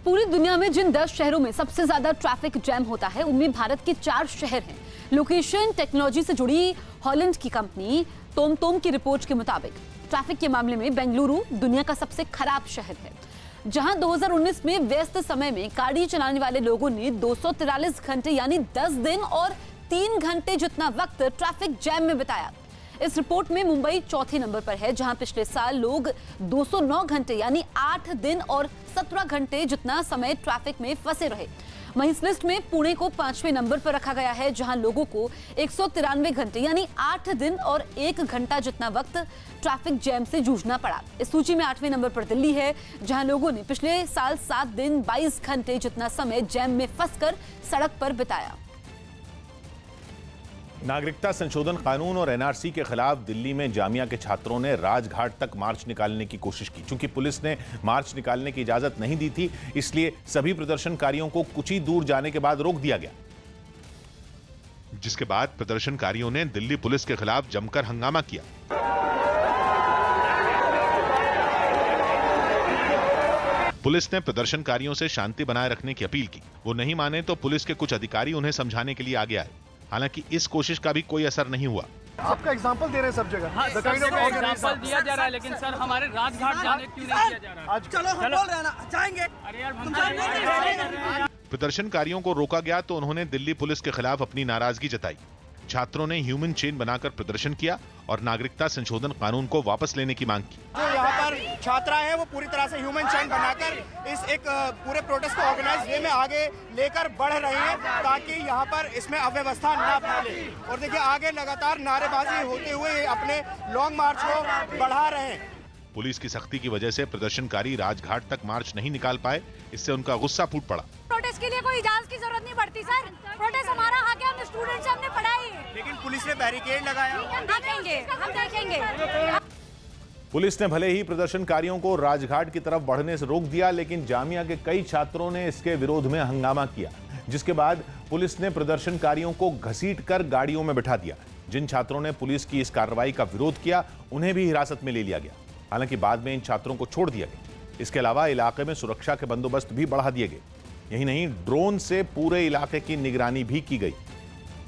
पूरी दुनिया में जिन 10 शहरों में सबसे ज्यादा ट्रैफिक जैम होता है, उनमें भारत के 4 शहर हैं। लोकेशन टेक्नोलॉजी से जुड़ी हॉलैंड की कंपनी टोमटोम की रिपोर्ट के मुताबिक ट्रैफिक के मामले में बेंगलुरु दुनिया का सबसे खराब शहर है, जहां 2019 में व्यस्त समय में गाड़ी चलाने वाले लोगों ने 243 घंटे यानी 10 दिन और 3 घंटे जितना वक्त ट्रैफिक जैम में बिताया। इस रिपोर्ट में मुंबई चौथे नंबर पर है, जहां पिछले साल लोग 209 घंटे यानी 8 दिन और 17 घंटे जितना समय ट्रैफिक में फंसे रहे। वहीं इस लिस्ट में पुणे को 5वें नंबर पर रखा गया है, जहां लोगों को 193 घंटे यानी 8 दिन और 1 घंटा जितना वक्त ट्रैफिक जैम से जूझना पड़ा। इस सूची में 8वें नंबर पर दिल्ली है, जहां लोगों ने पिछले साल 7 दिन 22 घंटे जितना समय जैम में फंसकर सड़क पर बिताया। नागरिकता संशोधन कानून और एनआरसी के खिलाफ दिल्ली में जामिया के छात्रों ने राजघाट तक मार्च निकालने की कोशिश की। चूंकि पुलिस ने मार्च निकालने की इजाजत नहीं दी थी, इसलिए सभी प्रदर्शनकारियों को कुछ ही दूर जाने के बाद रोक दिया गया, जिसके बाद प्रदर्शनकारियों ने दिल्ली पुलिस के खिलाफ जमकर हंगामा किया। पुलिस ने प्रदर्शनकारियों से शांति बनाए रखने की अपील की। वो नहीं माने तो पुलिस के कुछ अधिकारी उन्हें समझाने के लिए आगे आए। हालांकि इस कोशिश का भी कोई असर नहीं हुआ। आपका एग्जांपल दे रहे हैं सब जगह। हाँ, एग्जांपल दिया जा रहा है, लेकिन सर हमारे राजघाट जाने क्यों नहीं दिया जा रहा है? आज चलो हम बोल रहे हैं ना, जाएंगे। अरे यार, प्रदर्शनकारियों को रोका गया तो उन्होंने दिल्ली पुलिस के खिलाफ अपनी नाराजगी जताई। छात्रों ने ह्यूमन चेन बनाकर प्रदर्शन किया और नागरिकता संशोधन कानून को वापस लेने की मांग की। जो यहाँ पर छात्रा है वो पूरी तरह से ह्यूमन चेन बनाकर इस एक पूरे प्रोटेस्ट को ऑर्गेनाइज वे में आगे लेकर बढ़ रहे हैं, ताकि यहाँ पर इसमें अव्यवस्था न फैले। और देखिए आगे लगातार नारेबाजी होते हुए अपने लॉन्ग मार्च को बढ़ा रहे हैं। पुलिस की सख्ती की वजह से प्रदर्शनकारी राजघाट तक मार्च नहीं निकाल पाए, इससे उनका गुस्सा फूट पड़ा। प्रोटेस्ट के लिए कोई इजाजत की जरूरत नहीं पड़ती सर, प्रोटेस्ट हमारा हक है, हम स्टूडेंट से हमने पढ़ाई। लेकिन पुलिस ने बैरिकेड लगाया। हम देखेंगे। पुलिस ने भले ही प्रदर्शनकारियों को राजघाट की तरफ बढ़ने से रोक दिया, लेकिन जामिया के कई छात्रों ने इसके विरोध में हंगामा किया, जिसके बाद पुलिस ने प्रदर्शनकारियों को घसीटकर गाड़ियों में बिठा दिया। जिन छात्रों ने पुलिस की इस कार्रवाई का विरोध किया, उन्हें भी हिरासत में ले लिया गया। हालांकि बाद में इन छात्रों को छोड़ दिया गया। इसके अलावा इलाके में सुरक्षा के बंदोबस्त भी बढ़ा दिए गए। यही नहीं, ड्रोन से पूरे इलाके की निगरानी भी की गई।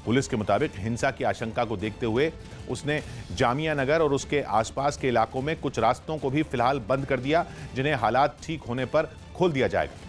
पुलिस के मुताबिक हिंसा की आशंका को देखते हुए उसने जामिया नगर और उसके आसपास के इलाकों में कुछ रास्तों को भी फिलहाल बंद कर दिया, जिन्हें हालात ठीक होने पर खोल दिया जाएगा।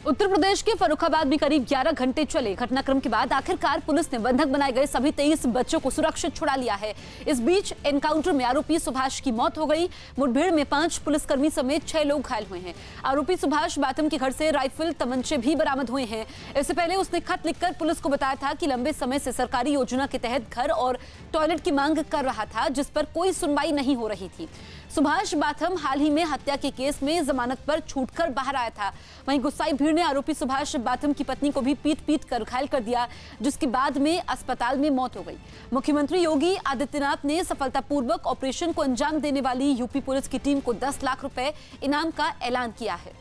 उत्तर प्रदेश के फर्रुखाबाद में करीब 11 घंटे चले घटनाक्रम के बाद आखिरकार पुलिस ने बंधक बनाए गए सभी 23 बच्चों को सुरक्षित छुड़ा लिया है। इस बीच एनकाउंटर में आरोपी सुभाष की मौत हो गई। मुठभेड़ में 5 पुलिसकर्मी समेत 6 लोग घायल हुए हैं। आरोपी सुभाष बाथम के घर से राइफल, तमंचे भी बरामद हुए हैं। इससे पहले उसने खत लिखकर पुलिस को बताया था कि लंबे समय से सरकारी योजना के तहत घर और टॉयलेट की मांग कर रहा था, जिस पर कोई सुनवाई नहीं हो रही थी। सुभाष बाथम हाल ही में हत्या के केस में जमानत पर छूटकर बाहर आया था। वहीं गुस्साई भीड़ ने आरोपी सुभाष बाथम की पत्नी को भी पीट कर घायल कर दिया, जिसके बाद में अस्पताल में मौत हो गई। मुख्यमंत्री योगी आदित्यनाथ ने सफलतापूर्वक ऑपरेशन को अंजाम देने वाली यूपी पुलिस की टीम को 10 लाख रुपए इनाम का ऐलान किया है।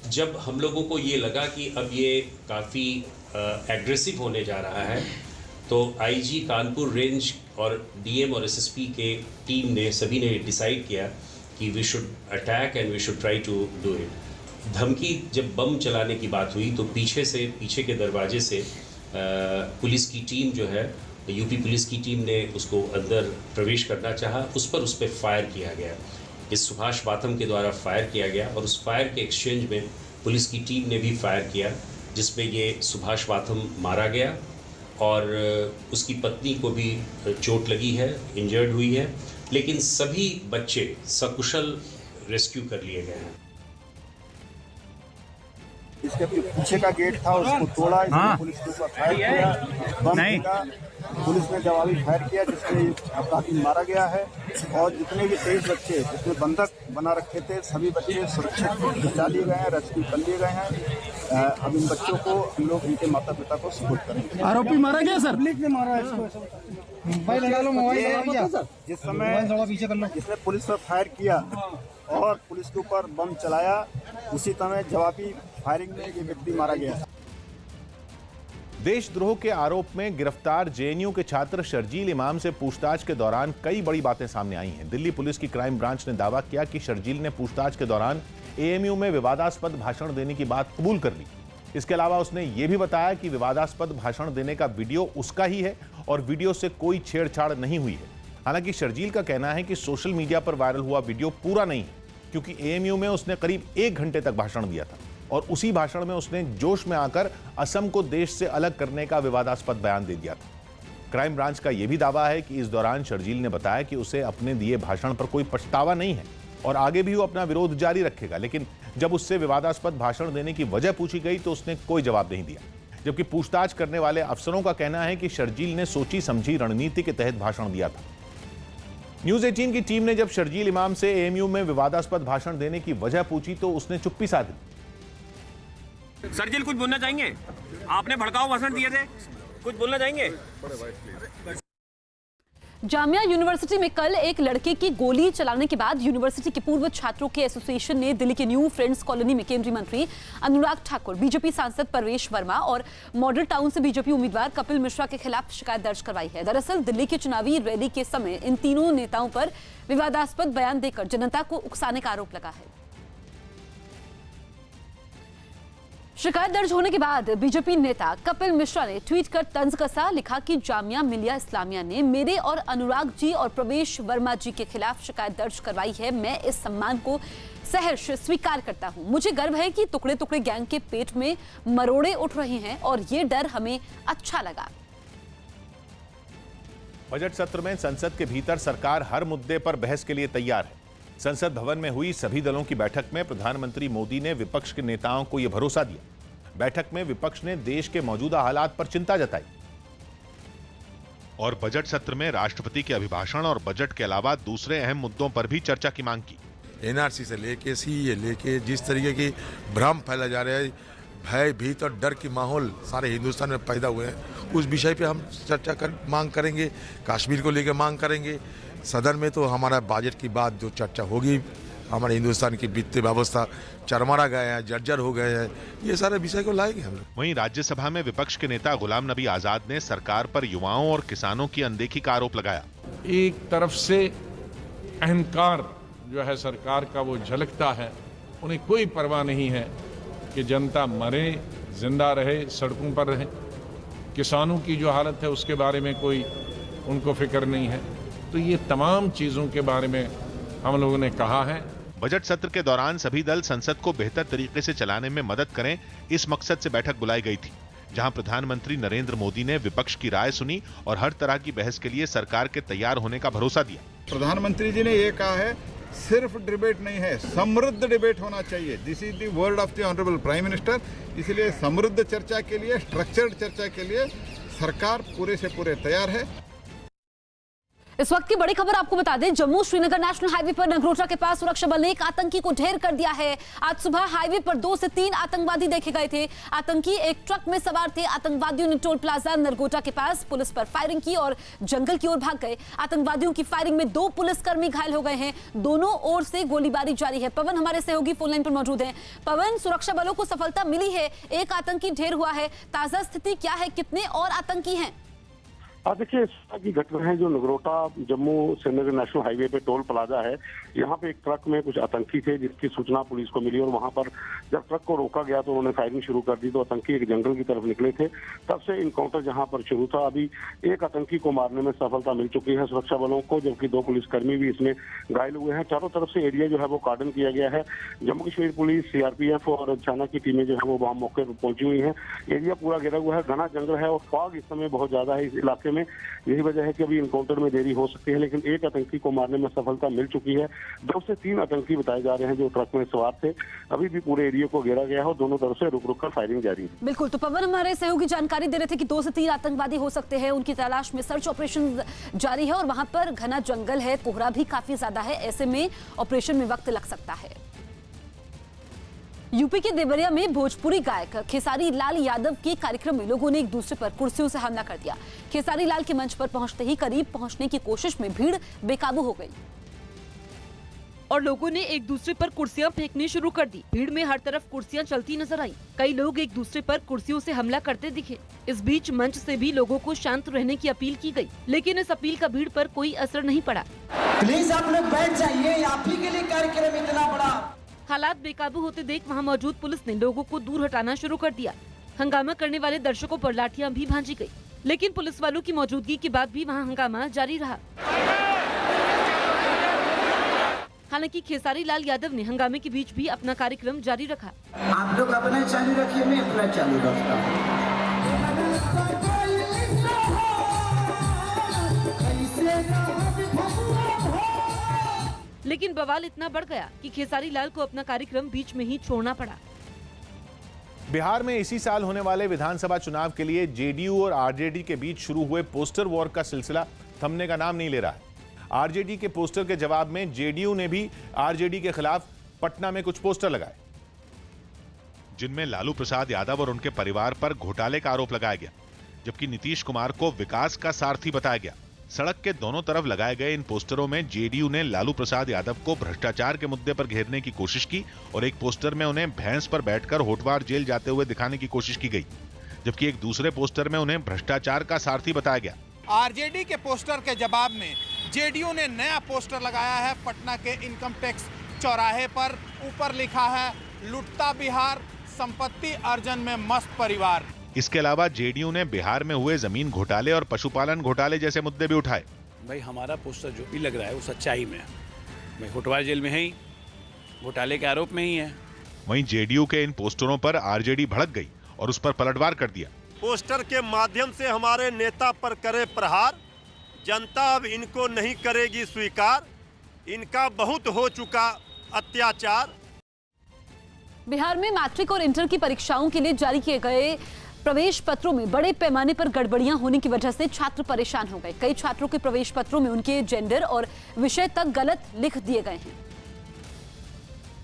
जब हम लोगों को ये लगा कि अब ये काफ़ी एग्रेसिव होने जा रहा है, तो आईजी कानपुर रेंज और डीएम और एसएसपी के टीम ने सभी ने डिसाइड किया कि we should attack and we should try to do it. धमकी जब बम चलाने की बात हुई तो पीछे के दरवाजे से पुलिस की टीम जो है, यूपी पुलिस की टीम ने उसको अंदर प्रवेश करना चाहा, उस पर फायर किया गया। इस सुभाष बाथम के द्वारा फायर किया गया और उस फायर के एक्सचेंज में पुलिस की टीम ने भी फायर किया, जिसमें ये सुभाष बाथम मारा गया और उसकी पत्नी को भी चोट लगी है, इंजर्ड हुई है, लेकिन सभी बच्चे सकुशल रेस्क्यू कर लिए गए हैं। इसके पीछे का गेट था, उसको तोड़ा, इसमें पुलिस के ऊपर फायर किया, बम फेंका, पुलिस ने जवाबी फायर किया, जिसमें अपराधी मारा गया है। और जितने भी 23 बच्चे जिसमें बंधक बना रखे थे, सभी बच्चे सुरक्षित बचा लिए गए हैं, रेस्क्यू कर लिए गए हैं। अब इन बच्चों को हम लोग इनके माता पिता को सपोर्ट करेंगे। आरोपी मारा गया सर? पब्लिक ने मारा इसको। मोबाइल लगा लो, मोबाइल जिस समय जिसने पुलिस पर फायर किया और पुलिस के ऊपर बम चलाया, उसी समय जवाबी फायरिंग में ये व्यक्ति मारा गया। देशद्रोह के आरोप में गिरफ्तार जेएनयू के छात्र शर्जील इमाम से पूछताछ के दौरान कई बड़ी बातें सामने आई हैं। दिल्ली पुलिस की क्राइम ब्रांच ने दावा किया कि शर्जील ने पूछताछ के दौरान एएमयू में विवादास्पद भाषण देने की बात कबूल कर ली। इसके अलावा उसने ये भी बताया कि विवादास्पद भाषण देने का वीडियो उसका ही है और वीडियो से कोई छेड़छाड़ नहीं हुई है। हालांकि शर्जील का कहना है कि सोशल मीडिया पर वायरल हुआ वीडियो पूरा नहीं है, क्योंकि एएमयू में उसने करीब 1 घंटे तक भाषण दिया था और उसी भाषण में उसने जोश में आकर असम को देश से अलग करने का विवादास्पद बयान दे दिया था। क्राइम ब्रांच का यह भी दावा है कि इस दौरान शर्जील ने बताया कि उसे अपने दिए भाषण पर कोई पछतावा नहीं है और आगे भी वो अपना विरोध जारी रखेगा, लेकिन जब उससे विवादास्पद भाषण देने की वजह पूछी गई तो उसने कोई जवाब नहीं दिया। जबकि पूछताछ करने वाले अफसरों का कहना है कि शर्जील ने सोची समझी रणनीति के तहत भाषण दिया था। न्यूज 18 की टीम ने जब शर्जील इमाम से एएमयू में विवादास्पद भाषण देने की वजह पूछी तो उसने चुप्पी साध ली। शर्जील कुछ बोलना चाहेंगे? आपने भड़काऊ भाषण दिए थे, कुछ बोलना चाहेंगे? जामिया यूनिवर्सिटी में कल एक लड़के की गोली चलाने के बाद यूनिवर्सिटी के पूर्व छात्रों के एसोसिएशन ने दिल्ली के न्यू फ्रेंड्स कॉलोनी में केंद्रीय मंत्री अनुराग ठाकुर, बीजेपी सांसद परवेश वर्मा और मॉडल टाउन से बीजेपी उम्मीदवार कपिल मिश्रा के खिलाफ शिकायत दर्ज करवाई है। दरअसल दिल्ली के चुनावी रैली के समय इन तीनों नेताओं पर विवादास्पद बयान देकर जनता को उकसाने का आरोप लगा है। शिकायत दर्ज होने के बाद बीजेपी नेता कपिल मिश्रा ने ट्वीट कर तंज कसा, लिखा कि जामिया मिलिया इस्लामिया ने मेरे और अनुराग जी और प्रवेश वर्मा जी के खिलाफ शिकायत दर्ज करवाई है। मैं इस सम्मान को सहर्ष स्वीकार करता हूं। मुझे गर्व है कि टुकड़े टुकड़े गैंग के पेट में मरोड़े उठ रहे हैं और ये डर हमें अच्छा लगा। बजट सत्र में संसद के भीतर सरकार हर मुद्दे पर बहस के लिए तैयार है। संसद भवन में हुई सभी दलों की बैठक में प्रधानमंत्री मोदी ने विपक्ष के नेताओं को यह भरोसा दिया। बैठक में विपक्ष ने देश के मौजूदा हालात पर चिंता जताई और बजट सत्र में राष्ट्रपति के अभिभाषण और बजट के अलावा दूसरे अहम मुद्दों पर भी चर्चा की मांग की। एनआरसी से लेके सीए लेके जिस तरीके की भ्रम फैला जा रहा है, भय भीत और डर की माहौल सारे हिंदुस्तान में पैदा हुए हैं, उस विषय पे हम चर्चा मांग करेंगे। कश्मीर को लेकर मांग करेंगे। सदन में तो हमारा बजट की बात जो चर्चा होगी, हमारे हिंदुस्तान की वित्तीय व्यवस्था चरमरा गया है, जर्जर हो गए हैं, ये सारे विषय को लाएंगे हम लोग। वहीं राज्यसभा में विपक्ष के नेता गुलाम नबी आजाद ने सरकार पर युवाओं और किसानों की अनदेखी का आरोप लगाया। एक तरफ से अहंकार जो है सरकार का वो झलकता है, उन्हें कोई परवाह नहीं है कि जनता मरे, जिंदा रहे, सड़कों पर रहे। किसानों की जो हालत है उसके बारे में कोई उनको फिक्र नहीं है। तो ये तमाम चीज़ों के बारे में हम लोगों ने कहा है। बजट सत्र के दौरान सभी दल संसद को बेहतर तरीके से चलाने में मदद करें, इस मकसद से बैठक बुलाई गई थी, जहां प्रधानमंत्री नरेंद्र मोदी ने विपक्ष की राय सुनी और हर तरह की बहस के लिए सरकार के तैयार होने का भरोसा दिया। प्रधानमंत्री जी ने ये कहा है सिर्फ डिबेट नहीं है, समृद्ध डिबेट होना चाहिए। This is the word of the honourable prime minister. इसलिए समृद्ध चर्चा के लिए, स्ट्रक्चर्ड चर्चा के लिए सरकार पूरे से पूरे तैयार है। इस वक्त की बड़ी खबर आपको बता दें, जम्मू श्रीनगर नेशनल हाईवे पर नगरोटा के पास सुरक्षा बल ने एक आतंकी को ढेर कर दिया है। आज सुबह हाईवे पर 2 से 3 आतंकवादी देखे गए थे। आतंकी एक ट्रक में सवार थे। आतंकवादियों ने टोल प्लाजा नगरोटा के पास पुलिस पर फायरिंग की और जंगल की ओर भाग गए। आतंकवादियों की फायरिंग में 2 पुलिसकर्मी घायल हो गए हैं। दोनों ओर से गोलीबारी जारी है। पवन हमारे सहयोगी फोन लाइन पर मौजूद हैं। पवन, सुरक्षा बलों को सफलता मिली है, एक आतंकी ढेर हुआ है, ताजा स्थिति क्या है, कितने और आतंकी हैं? देखिए, इस तरह की घटना है जो नगरोटा जम्मू श्रीनगर नेशनल हाईवे पे टोल प्लाजा है। यहाँ पे एक ट्रक में कुछ आतंकी थे जिसकी सूचना पुलिस को मिली और वहाँ पर जब ट्रक को रोका गया तो उन्होंने फायरिंग शुरू कर दी। तो आतंकी एक जंगल की तरफ निकले थे, तब से इनकाउंटर जहाँ पर शुरू था। अभी एक आतंकी को मारने में सफलता मिल चुकी है सुरक्षा बलों को, जबकि 2 पुलिसकर्मी भी इसमें घायल हुए हैं। चारों तरफ से एरिया जो है वो कार्डन किया गया है। जम्मू कश्मीर पुलिस, सीआरपीएफ और चाइना की टीमें जो है वो वहाँ मौके पर पहुंची हुई है। एरिया पूरा घिरा हुआ है, घना जंगल है और फॉग इस समय बहुत ज्यादा है इस इलाके में। यही वजह है कि अभी इनकाउंटर में देरी हो सकती है, लेकिन एक आतंकी को मारने में सफलता मिल चुकी है। 2 से 3 आतंकी बताए जा रहे हैं जो ट्रक में सवार थे। अभी भी पूरे एरिया को घेरा गया है और दोनों तरफ से रुक कर फायरिंग जारी है। बिल्कुल, तो पवन हमारे सहयोगी जानकारी दे रहे थे कि 2 से 3 आतंकवादी हो सकते हैं। उनकी तलाश में सर्च ऑपरेशन जारी है और वहां पर घना जंगल है, कोहरा भी काफी ज्यादा है, ऐसे में ऑपरेशन में वक्त लग सकता है। यूपी के देवरिया में भोजपुरी गायक खेसारी लाल यादव के कार्यक्रम में लोगों ने एक दूसरे पर कुर्सियों से हमला कर दिया। खेसारी लाल के मंच पर पहुंचते ही करीब पहुंचने की कोशिश में भीड़ बेकाबू हो गई और लोगों ने एक दूसरे पर कुर्सियां फेंकनी शुरू कर दी। भीड़ में हर तरफ कुर्सियां चलती नजर आई। कई लोग एक दूसरे पर कुर्सियों से हमला करते दिखे। इस बीच मंच से भी लोगों को शांत रहने की अपील की गई, लेकिन इस अपील का भीड़ पर कोई असर नहीं पड़ा। प्लीज आप लोग बैठ जाइए, आप ही के लिए कार्यक्रम इतना बड़ा। हालात बेकाबू होते देख वहां मौजूद पुलिस ने लोगों को दूर हटाना शुरू कर दिया। हंगामा करने वाले दर्शकों पर लाठियां भी भांजी गई, लेकिन पुलिस वालों की मौजूदगी के बाद भी वहां हंगामा जारी रहा। हालांकि खेसारी लाल यादव ने हंगामे के बीच भी अपना कार्यक्रम जारी रखा। आप लोग अपना चालू रखिए, मैं अपना चालू रखता हूं। लेकिन बवाल इतना बढ़ गया कि खेसारी लाल को अपना कार्यक्रम बीच में ही छोड़ना पड़ा। बिहार में इसी साल होने वाले विधानसभा चुनाव के लिए जेडीयू और आरजेडी के बीच शुरू हुए पोस्टर वॉर का सिलसिला थमने का नाम नहीं ले रहा है। आरजेडी के पोस्टर के जवाब में जेडीयू ने भी आरजेडी के खिलाफ पटना में कुछ पोस्टर लगाए, जिनमें लालू प्रसाद यादव और उनके परिवार पर घोटाले का आरोप लगाया गया, जबकि नीतीश कुमार को विकास का सारथी बताया गया। सड़क के दोनों तरफ लगाए गए इन पोस्टरों में जेडीयू ने लालू प्रसाद यादव को भ्रष्टाचार के मुद्दे पर घेरने की कोशिश की और एक पोस्टर में उन्हें भैंस पर बैठकर होटवार जेल जाते हुए दिखाने की कोशिश की गई, जबकि एक दूसरे पोस्टर में उन्हें भ्रष्टाचार का सारथी बताया गया। आरजेडी के पोस्टर के जवाब में जेडीयू ने नया पोस्टर लगाया है पटना के इनकम टैक्स चौराहे पर। ऊपर लिखा है, लुटता बिहार, संपत्ति अर्जन में मस्त परिवार। इसके अलावा जेडीयू ने बिहार में हुए जमीन घोटाले और पशुपालन घोटाले जैसे मुद्दे भी उठाए। भाई हमारा पोस्टर जो भी लग रहा है वो सच्चाई में है। मैं होटवार जेल में ही, घोटाले के आरोप में ही है। वहीं जेडीयू के इन पोस्टरों पर आरजेडी भड़क गई और उस पर पलटवार कर दिया। पोस्टर के माध्यम से हमारे नेता पर करे प्रहार, जनता अब इनको नहीं करेगी स्वीकार, इनका बहुत हो चुका अत्याचार। बिहार में मैट्रिक और इंटर की परीक्षाओं के लिए जारी किए गए प्रवेश पत्रों में बड़े पैमाने पर गड़बड़ियां होने की वजह से छात्र परेशान हो गए। कई छात्रों के प्रवेश पत्रों में उनके जेंडर और विषय तक गलत लिख दिए गए हैं,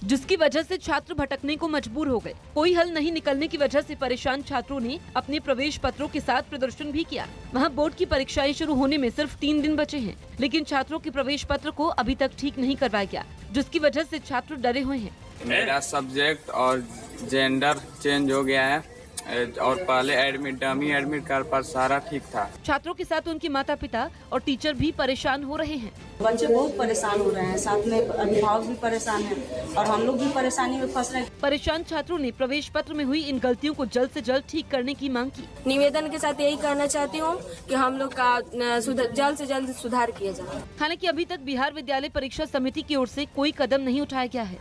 जिसकी वजह से छात्र भटकने को मजबूर हो गए। कोई हल नहीं निकलने की वजह से परेशान छात्रों ने अपने प्रवेश पत्रों के साथ प्रदर्शन भी किया। वहां बोर्ड की परीक्षाएं शुरू होने में सिर्फ 3 दिन बचे हैं, लेकिन छात्रों के प्रवेश पत्र को अभी तक ठीक नहीं करवाया गया, जिसकी वजह से छात्र डरे हुए हैं। मेरा सब्जेक्ट और जेंडर चेंज हो गया है, और पहले डमी एडमिट कार्ड पर सारा ठीक था। छात्रों के साथ उनके माता पिता और टीचर भी परेशान हो रहे हैं। बच्चे बहुत परेशान हो रहे हैं, साथ में अभिभावक भी परेशान हैं और हम लोग भी परेशानी में फंस रहे हैं। परेशान छात्रों ने प्रवेश पत्र में हुई इन गलतियों को जल्द से जल्द ठीक करने की मांग की। निवेदन के साथ यही कहना चाहती हूँ कि हम लोग का जल्द से जल्द सुधार किया जाए। हालांकि अभी तक बिहार विद्यालय परीक्षा समिति की ओर से कोई कदम नहीं उठाया गया है।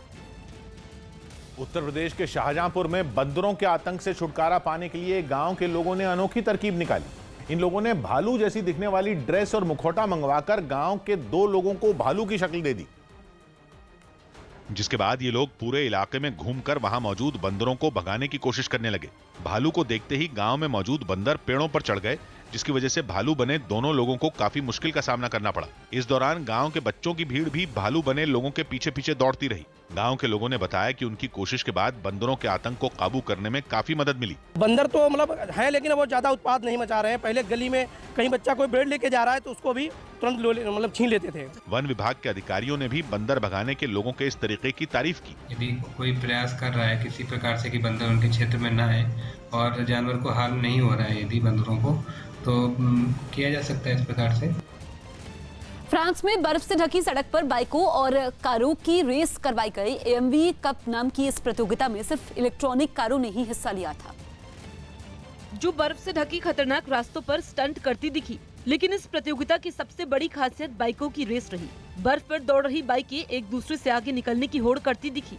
उत्तर प्रदेश के शाहजहांपुर में बंदरों के आतंक से छुटकारा पाने के लिए गांव के लोगों ने अनोखी तरकीब निकाली। इन लोगों ने भालू जैसी दिखने वाली ड्रेस और मुखौटा मंगवाकर गांव के 2 लोगों को भालू की शक्ल दे दी, जिसके बाद ये लोग पूरे इलाके में घूमकर वहां मौजूद बंदरों को भगाने की कोशिश करने लगे। भालू को देखते ही गांव में मौजूद बंदर पेड़ों पर चढ़ गए, जिसकी वजह से भालू बने दोनों लोगों को काफी मुश्किल का सामना करना पड़ा। इस दौरान गांव के बच्चों की भीड़ भी भालू बने लोगों के पीछे पीछे दौड़ती रही। गांव के लोगों ने बताया कि उनकी कोशिश के बाद बंदरों के आतंक को काबू करने में काफी मदद मिली। बंदर तो मतलब है, लेकिन वो ज्यादा उत्पाद नहीं मचा रहे हैं। पहले गली में कहीं बच्चा कोई ब्रेड लेके जा रहा है तो उसको भी तुरंत मतलब छीन लेते थे। वन विभाग के अधिकारियों ने भी बंदर भगाने के लोगों के इस तरीके की तारीफ की। यदि कोई प्रयास कर रहा है किसी प्रकार से कि बंदर उनके क्षेत्र में न आए और जानवर को हार्म नहीं हो रहा है यदि बंदरों को, तो किया जा सकता है इस प्रकार से। फ्रांस में बर्फ से ढकी सड़क पर बाइकों और कारों की रेस करवाई गई। एएमवी कप नाम की इस प्रतियोगिता में सिर्फ इलेक्ट्रॉनिक कारों ने ही हिस्सा लिया था, जो बर्फ से ढकी खतरनाक रास्तों पर स्टंट करती दिखी। लेकिन इस प्रतियोगिता की सबसे बड़ी खासियत बाइकों की रेस रही। बर्फ पर दौड़ रही बाइकें एक दूसरे से आगे निकलने की होड़ करती दिखी।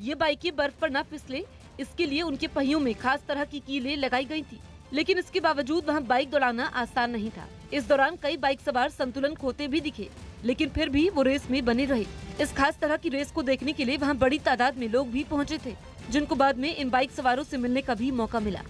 ये बाइकें बर्फ पर न फिसले, इसके लिए उनके पहियों में खास तरह की कीलें लगाई गई थी। लेकिन इसके बावजूद वहां बाइक दौड़ाना आसान नहीं था। इस दौरान कई बाइक सवार संतुलन खोते भी दिखे, लेकिन फिर भी वो रेस में बने रहे। इस खास तरह की रेस को देखने के लिए वहां बड़ी तादाद में लोग भी पहुंचे थे, जिनको बाद में इन बाइक सवारों से मिलने का भी मौका मिला।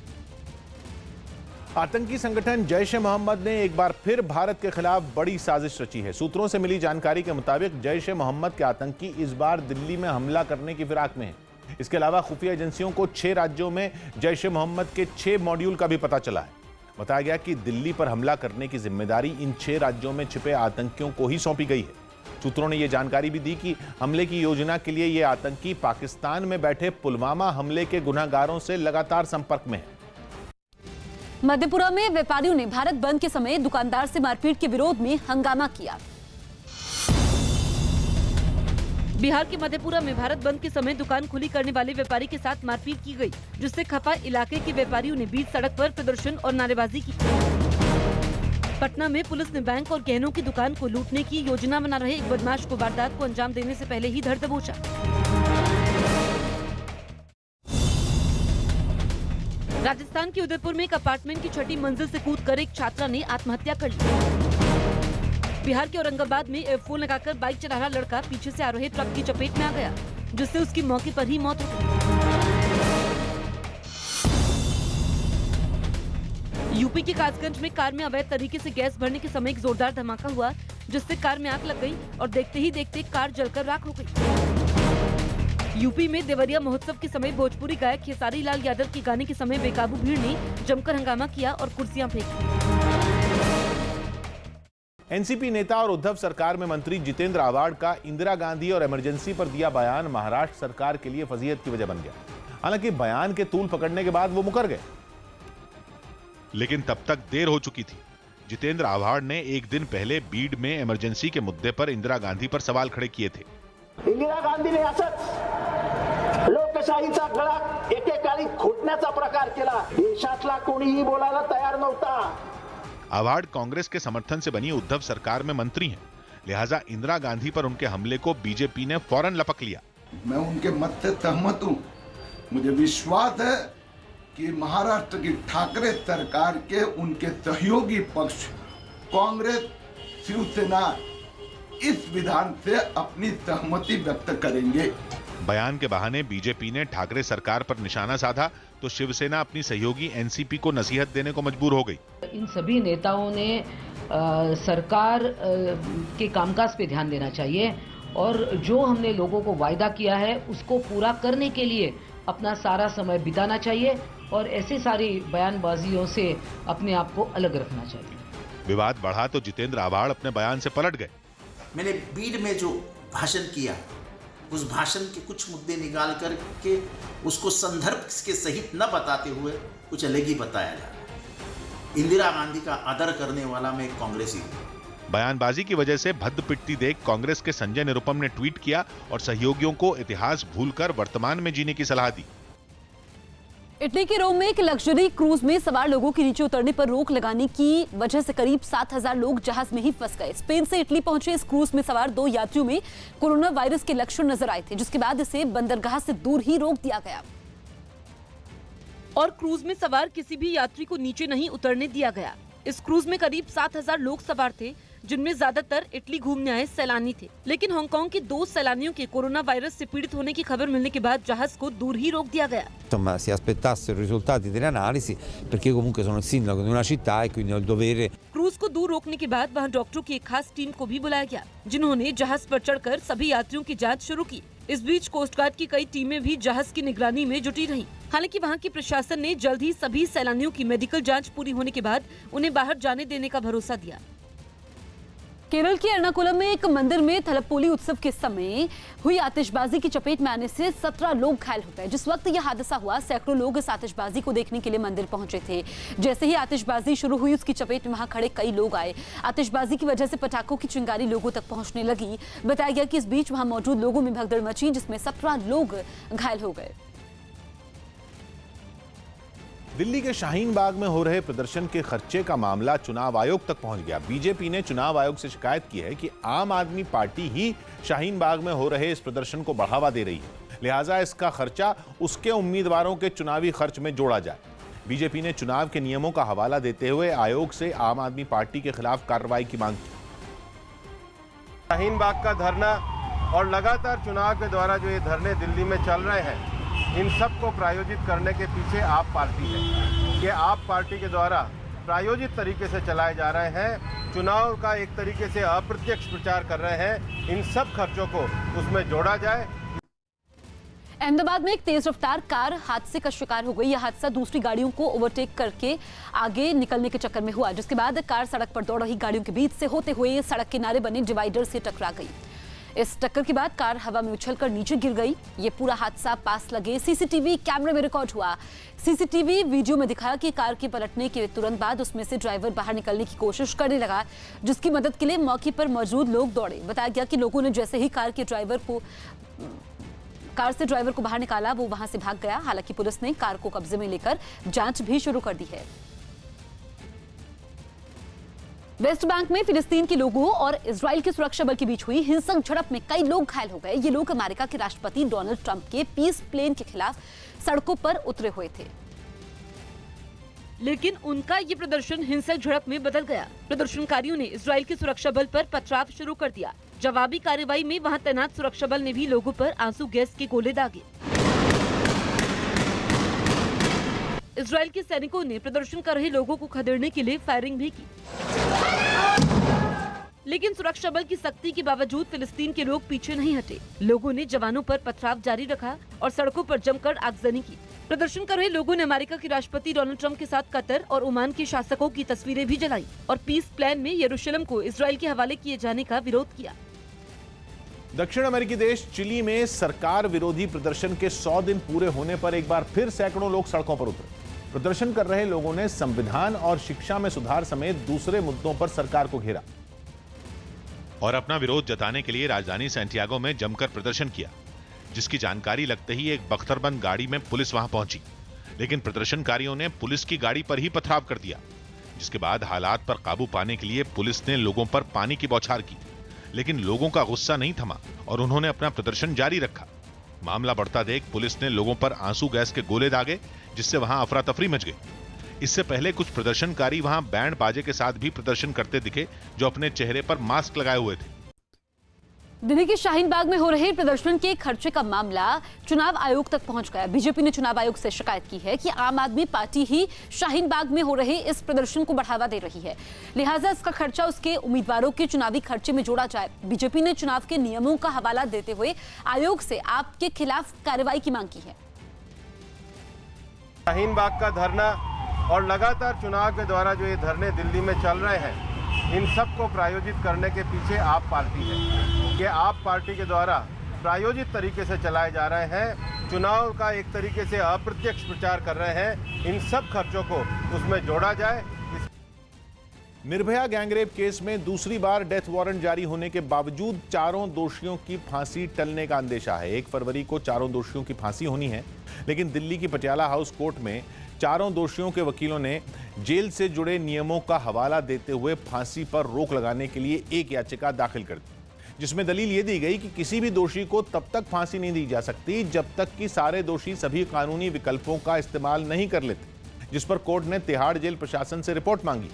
आतंकी संगठन जैश-ए-मोहम्मद ने एक बार फिर भारत के खिलाफ बड़ी साजिश रची है। सूत्रों से मिली जानकारी के मुताबिक जैश-ए-मोहम्मद के आतंकी इस बार दिल्ली में हमला करने की फिराक में है। इसके अलावा खुफिया एजेंसियों को 6 राज्यों में जैश-ए-मोहम्मद के 6 मॉड्यूल का भी पता चला है। बताया गया कि दिल्ली पर हमला करने की जिम्मेदारी इन 6 राज्यों में छिपे आतंकियों को ही सौंपी गई है। सूत्रों ने यह जानकारी भी दी कि हमले की योजना के लिए ये आतंकी पाकिस्तान में बैठे पुलवामा हमले के गुनहगारों से लगातार संपर्क में है। मधेपुरा में व्यापारियों ने भारत बंद के समय दुकानदार से मारपीट के विरोध में हंगामा किया। बिहार के मधेपुरा में भारत बंद के समय दुकान खुली करने वाले व्यापारी के साथ मारपीट की गई, जिससे खपा इलाके के व्यापारियों ने बीच सड़क पर प्रदर्शन और नारेबाजी की। पटना में पुलिस ने बैंक और गहनों की दुकान को लूटने की योजना बना रहे एक बदमाश को वारदात को अंजाम देने से पहले ही धर दबोचा। राजस्थान के उदयपुर में एक अपार्टमेंट की 6ठी मंजिल से कूदकर एक छात्रा ने आत्महत्या कर ली। बिहार के औरंगाबाद में एयरफोन लगाकर बाइक चला रहा लड़का पीछे से आ रहे ट्रक की चपेट में आ गया, जिससे उसकी मौके पर ही मौत हो गई। यूपी के कासगंज में कार में अवैध तरीके से गैस भरने के समय एक जोरदार धमाका हुआ, जिससे कार में आग लग गई और देखते ही देखते कार जलकर राख हो गई। यूपी में देवरिया महोत्सव के समय भोजपुरी गायक खेसारी लाल यादव के गाने के समय बेकाबू भीड़ ने जमकर हंगामा किया और कुर्सियां फेंकी। एनसीपी नेता और उद्धव सरकार में मंत्री जितेंद्र आव्हाड का इंदिरा गांधी और इमरजेंसी पर दिया बयान महाराष्ट्र सरकार के लिए फजीहत की वजह बन गया। हालांकि बयान के तूल पकड़ने के बाद वो मुकर गए, लेकिन तब तक देर हो चुकी थी। जितेंद्र आव्हाड ने एक दिन पहले बीड में इमरजेंसी के मुद्दे पर इंदिरा गांधी पर सवाल खड़े किए थे। इंदिरा गांधीने असंच लोकशाहीचा गळा एकेकाळी घोटण्याचा प्रकार केला। देशातला कोणीही बोलायला तयार नव्हता। आव्हाड कांग्रेस के समर्थन से बनी उद्धव सरकार में मंत्री हैं, लिहाजा इंदिरा गांधी पर उनके हमले को बीजेपी ने फौरन लपक लिया। मैं उनके मत से सहमत हूँ। मुझे विश्वास है कि महाराष्ट्र की ठाकरे सरकार के उनके सहयोगी पक्ष कांग्रेस शिवसेना इस विधान से अपनी सहमति व्यक्त करेंगे। बयान के बहाने बीजेपी ने ठाकरे सरकार पर निशाना साधा तो शिवसेना अपनी सहयोगी एनसीपी को नसीहत देने को मजबूर हो गई। इन सभी नेताओं ने सरकार के कामकाज पे ध्यान देना चाहिए और जो हमने लोगों को वायदा किया है उसको पूरा करने के लिए अपना सारा समय बिताना चाहिए और ऐसी सारी बयानबाजियों से अपने आप को अलग रखना चाहिए। विवाद बढ़ा तो जितेंद्र आव्हाड अपने बयान से पलट गए। मैंने बीड में जो भाषण किया उस भाषण के कुछ मुद्दे निकाल करके उसको संदर्भ के सहित न बताते हुए कुछ अलग ही बताया जा रहा है। इंदिरा गांधी का आदर करने वाला मैं एक कांग्रेसी हूँ। बयानबाजी की वजह से भद्द पिटती देख कांग्रेस के संजय निरुपम ने ट्वीट किया और सहयोगियों को इतिहास भूलकर वर्तमान में जीने की सलाह दी। इटली के रोम में एक लग्जरी क्रूज में सवार लोगों के नीचे उतरने पर रोक लगाने की वजह से करीब 7,000 लोग जहाज में ही फंस गए। स्पेन से इटली पहुंचे इस क्रूज में सवार 2 यात्रियों में कोरोना वायरस के लक्षण नजर आए थे, जिसके बाद इसे बंदरगाह से दूर ही रोक दिया गया और क्रूज में सवार किसी भी यात्री को नीचे नहीं उतरने दिया गया। इस क्रूज में करीब 7,000 लोग सवार थे, जिनमें ज्यादातर इटली घूमने आए सैलानी थे। लेकिन हांगकांग के 2 सैलानियों के कोरोना वायरस से पीड़ित होने की खबर मिलने के बाद जहाज को दूर ही रोक दिया गया। Insomma, si aspettassero i risultati delle analisi, perché comunque sono il sindaco di una città e quindi ho il dovere. Cruise को दूर रोकने के बाद वहां डॉक्टरों की एक खास टीम को भी बुलाया गया, जिन्होंने जहाज पर चढ़कर सभी यात्रियों की जांच शुरू की। इस बीच कोस्ट गार्ड की कई टीमें भी जहाज की निगरानी में जुटी रहीं। हालांकि वहां की प्रशासन ने जल्द ही सभी सैलानियों की मेडिकल जांच पूरी होने के बाद उन्हें बाहर जाने देने का भरोसा दिया। केरल के एर्नाकुलम में एक मंदिर में थलप्पोली उत्सव के समय हुई आतिशबाजी की चपेट में आने से 17 लोग घायल हो गए। जिस वक्त यह हादसा हुआ, सैकड़ों लोग इस आतिशबाजी को देखने के लिए मंदिर पहुंचे थे। जैसे ही आतिशबाजी शुरू हुई, उसकी चपेट में वहां खड़े कई लोग आए। आतिशबाजी की वजह से पटाखों की चिंगारी लोगों तक पहुंचने लगी। बताया गया कि इस बीच वहां मौजूद लोगों में भगदड़ मची, जिसमें 17 लोग घायल हो गए। दिल्ली के शाहीन बाग में हो रहे प्रदर्शन के खर्चे का मामला चुनाव आयोग तक पहुंच गया। बीजेपी ने चुनाव आयोग से शिकायत की है कि आम आदमी पार्टी ही शाहीन बाग में हो रहे इस प्रदर्शन को बढ़ावा दे रही है, लिहाजा इसका खर्चा उसके उम्मीदवारों के चुनावी खर्च में जोड़ा जाए। बीजेपी ने चुनाव के नियमों का हवाला देते हुए आयोग से आम आदमी पार्टी के खिलाफ कार्रवाई की मांग की। शाहीन बाग का धरना और लगातार चुनाव के द्वारा जो ये धरने दिल्ली में चल रहे हैं, इन सब को प्रायोजित करने के पीछे आप पार्टी है। ये आप पार्टी के द्वारा प्रायोजित तरीके से चलाए जा रहे हैं। चुनाव का एक तरीके से अप्रत्यक्ष प्रचार कर रहे हैं। इन सब खर्चों को उसमें जोड़ा जाए। अहमदाबाद में एक तेज रफ्तार कार हादसे का शिकार हो गई। यह हादसा दूसरी गाड़ियों को ओवरटेक करके आगे निकलने के चक्कर में हुआ, जिसके बाद कार सड़क पर दौड़ रही गाड़ियों के बीच से होते हुए सड़क किनारे बने डिवाइडर से टकरा गई। इस टक्कर के बाद कार हवा में उछलकर नीचे गिर गई। ये पूरा हादसा पास लगे सीसीटीवी कैमरे में रिकॉर्ड हुआ। सीसीटीवी वीडियो में दिखाया कि कार के पलटने के तुरंत बाद उसमें से ड्राइवर बाहर निकलने की कोशिश करने लगा, जिसकी मदद के लिए मौके पर मौजूद लोग दौड़े। बताया गया कि लोगों ने जैसे ही कार से ड्राइवर को बाहर निकाला, वो वहां से भाग गया। हालांकि पुलिस ने कार को कब्जे में लेकर जांच भी शुरू कर दी है। वेस्ट बैंक में फिलिस्तीन के लोगों और इजराइल के सुरक्षा बल के बीच हुई हिंसक झड़प में कई लोग घायल हो गए। ये लोग अमेरिका के राष्ट्रपति डोनाल्ड ट्रंप के पीस प्लेन के खिलाफ सड़कों पर उतरे हुए थे, लेकिन उनका ये प्रदर्शन हिंसक झड़प में बदल गया। प्रदर्शनकारियों ने इजराइल के सुरक्षा बल पर पथराव शुरू कर दिया। जवाबी कार्रवाई में वहां तैनात सुरक्षा बल ने भी लोगों पर आंसू गैस के गोले दागे। इजराइल के सैनिकों ने प्रदर्शन कर रहे लोगों को खदेड़ने के लिए फायरिंग भी की, लेकिन सुरक्षा बल की सख्ती के बावजूद फिलिस्तीन के लोग पीछे नहीं हटे। लोगों ने जवानों पर पथराव जारी रखा और सड़कों पर जमकर आगजनी की। प्रदर्शन कर रहे लोगों ने अमेरिका के राष्ट्रपति डोनाल्ड ट्रंप के साथ कतर और ओमान के शासकों की तस्वीरें भी जलाई और पीस प्लान में यरूशलेम को इजराइल के हवाले किए जाने का विरोध किया। दक्षिण अमेरिकी देश चिली में सरकार विरोधी प्रदर्शन के 100 दिन पूरे होने पर एक बार फिर सैकड़ों लोग सड़कों पर उतरे। प्रदर्शन कर रहे लोगों ने संविधान और शिक्षा में सुधार समेत दूसरे मुद्दों पर सरकार को घेरा और अपना विरोध जताने के लिए राजधानी सैंटियागो में जमकर प्रदर्शन किया, जिसकी जानकारी लगते ही एक बख्तरबंद गाड़ी में पुलिस वहां पहुंची, लेकिन प्रदर्शनकारियों ने पुलिस की गाड़ी पर ही पथराव कर दिया, जिसके बाद हालात पर काबू पाने के लिए पुलिस ने लोगों पर पानी की बौछार की, लेकिन लोगों का गुस्सा नहीं थमा और उन्होंने अपना प्रदर्शन जारी रखा। मामला बढ़ता देख पुलिस ने लोगों पर आंसू गैस के गोले दागे, जिससे वहां अफरा तफरी मच गई। इससे पहले कुछ प्रदर्शनकारी वहां बैंड बाजे के साथ भी प्रदर्शन करते दिखे, जो अपने चेहरे पर मास्क लगाए हुए थे। दिल्ली के शाहीन बाग में हो रहे प्रदर्शन के खर्चे का मामला चुनाव आयोग तक पहुंच गया। बीजेपी ने चुनाव आयोग से शिकायत की है कि आम आदमी पार्टी ही शाहीन बाग में हो रहे इस प्रदर्शन को बढ़ावा दे रही है, लिहाजा इसका खर्चा उसके उम्मीदवारों के चुनावी खर्चे में जोड़ा जाए। बीजेपी ने चुनाव के नियमों का हवाला देते हुए आयोग से आपके खिलाफ कार्रवाई की मांग की है। शाहीन बाग का धरना और लगातार चुनाव के द्वारा जो ये धरने दिल्ली में चल रहे हैं, इन सब को प्रायोजित करने के पीछे आप पार्टी है। ये आप पार्टी के द्वारा प्रायोजित तरीके से चलाए जा रहे हैं, चुनाव का एक तरीके से अप्रत्यक्ष प्रचार कर रहे हैं, इन सब खर्चों को उसमें जोड़ा जाए। निर्भया गैंगरेप केस में दूसरी बार डेथ वारंट जारी होने के बावजूद चारों दोषियों की फांसी टलने का अंदेशा है। 1 फरवरी को चारों दोषियों की फांसी होनी है, लेकिन दिल्ली की पटियाला हाउस कोर्ट में चारों दोषियों के वकीलों ने जेल से जुड़े नियमों का हवाला देते हुए फांसी पर रोक लगाने के लिए एक याचिका दाखिल कर दी, जिसमें दलील यह दी गई कि किसी भी दोषी को तब तक फांसी नहीं दी जा सकती जब तक कि सारे दोषी सभी कानूनी विकल्पों का इस्तेमाल नहीं कर लेते, जिस पर कोर्ट ने तिहाड़ जेल प्रशासन से रिपोर्ट मांगी।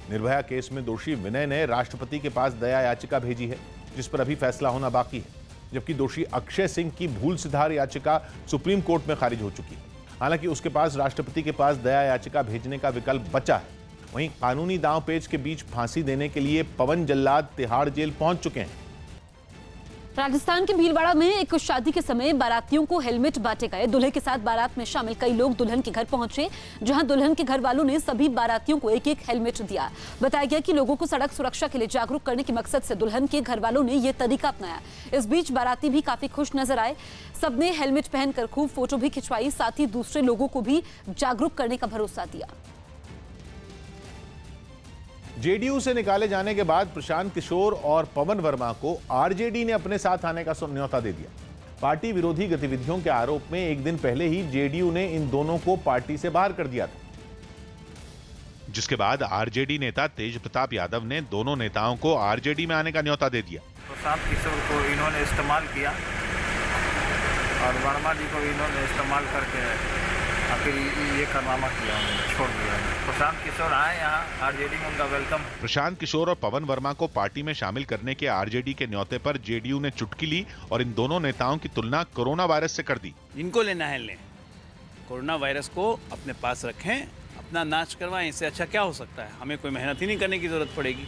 निर्भया केस में दोषी विनय ने राष्ट्रपति के पास दया याचिका भेजी है, जिस पर अभी फैसला होना बाकी है, जबकि दोषी अक्षय सिंह की भूल सुधार याचिका सुप्रीम कोर्ट में खारिज हो चुकी है। हालांकि उसके पास राष्ट्रपति के पास दया याचिका भेजने का विकल्प बचा है। वहीं कानूनी दांवपेच के बीच फांसी देने के लिए पवन जल्लाद तिहाड़ जेल पहुंच चुके हैं। राजस्थान के भीलवाड़ा में एक शादी के समय बारातियों को हेलमेट बांटे गए। दूल्हे के साथ बारात में शामिल कई लोग दुल्हन के घर पहुंचे, जहां दुल्हन के घर वालों ने सभी बारातियों को एक एक हेलमेट दिया। बताया गया कि लोगों को सड़क सुरक्षा के लिए जागरूक करने के मकसद से दुल्हन के घर वालों ने यह तरीका अपनाया। इस बीच बाराती भी काफी खुश नजर आए। सबने हेलमेट पहनकर खूब फोटो भी खिंचवाई, साथ ही दूसरे लोगों को भी जागरूक करने का भरोसा दिया। जेडीयू से निकाले जाने के बाद प्रशांत किशोर और पवन वर्मा को आरजेडी ने अपने साथ आने का न्योता दे दिया। पार्टी विरोधी गतिविधियों के आरोप में एक दिन पहले ही जेडीयू ने इन दोनों को पार्टी से बाहर कर दिया था, जिसके बाद आरजेडी नेता तेज प्रताप यादव ने दोनों नेताओं को आरजेडी में आने का न्योता दे दिया। प्रशांत किशोर को इन्होंने इस्तेमाल किया और वर्मा जी को इन्होंने इस्तेमाल करके आखिर ये कारनामा किया, छोड़ दिया। प्रशांत किशोर आए यहाँ, आरजेडी में उनका वेलकम। प्रशांत किशोर और पवन वर्मा को पार्टी में शामिल करने के आरजेडी के न्योते पर जेडीयू ने चुटकी ली और इन दोनों नेताओं की तुलना कोरोना वायरस से कर दी। इनको लेना है लें, कोरोना वायरस को अपने पास रखें, अपना नाश करवाएं, इससे अच्छा क्या हो सकता है। हमें कोई मेहनत ही नहीं करने की जरूरत पड़ेगी।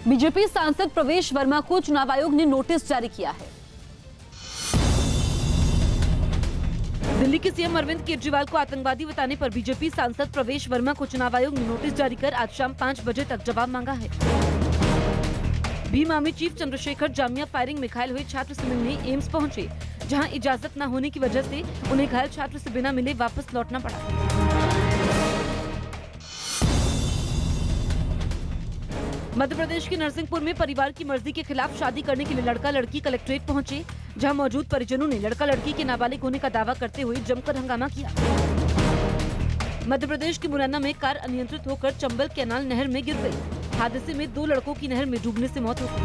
बीजेपी सांसद प्रवेश वर्मा को चुनाव आयोग ने नोटिस जारी किया है। दिल्ली के सीएम अरविंद केजरीवाल को आतंकवादी बताने पर बीजेपी सांसद प्रवेश वर्मा को चुनाव आयोग ने नोटिस जारी कर आज शाम 5 बजे तक जवाब मांगा है। Bhim army chief Chandrashekhar Jamia firing में घायल हुए छात्र से मिलने एम्स पहुंचे, जहां इजाजत न होने की वजह से उन्हें घायल छात्र से बिना मिले वापस लौटना पड़ा। मध्य प्रदेश के नरसिंहपुर में परिवार की मर्जी के खिलाफ शादी करने के लिए लड़का लड़की कलेक्ट्रेट पहुंचे, जहां मौजूद परिजनों ने लड़का लड़की के नाबालिग होने का दावा करते हुए जमकर हंगामा किया। मध्य प्रदेश के मुरैना में कार अनियंत्रित होकर चंबल कैनाल नहर में गिर गई। हादसे में 2 लड़कों की नहर में डूबने से मौत हो गई।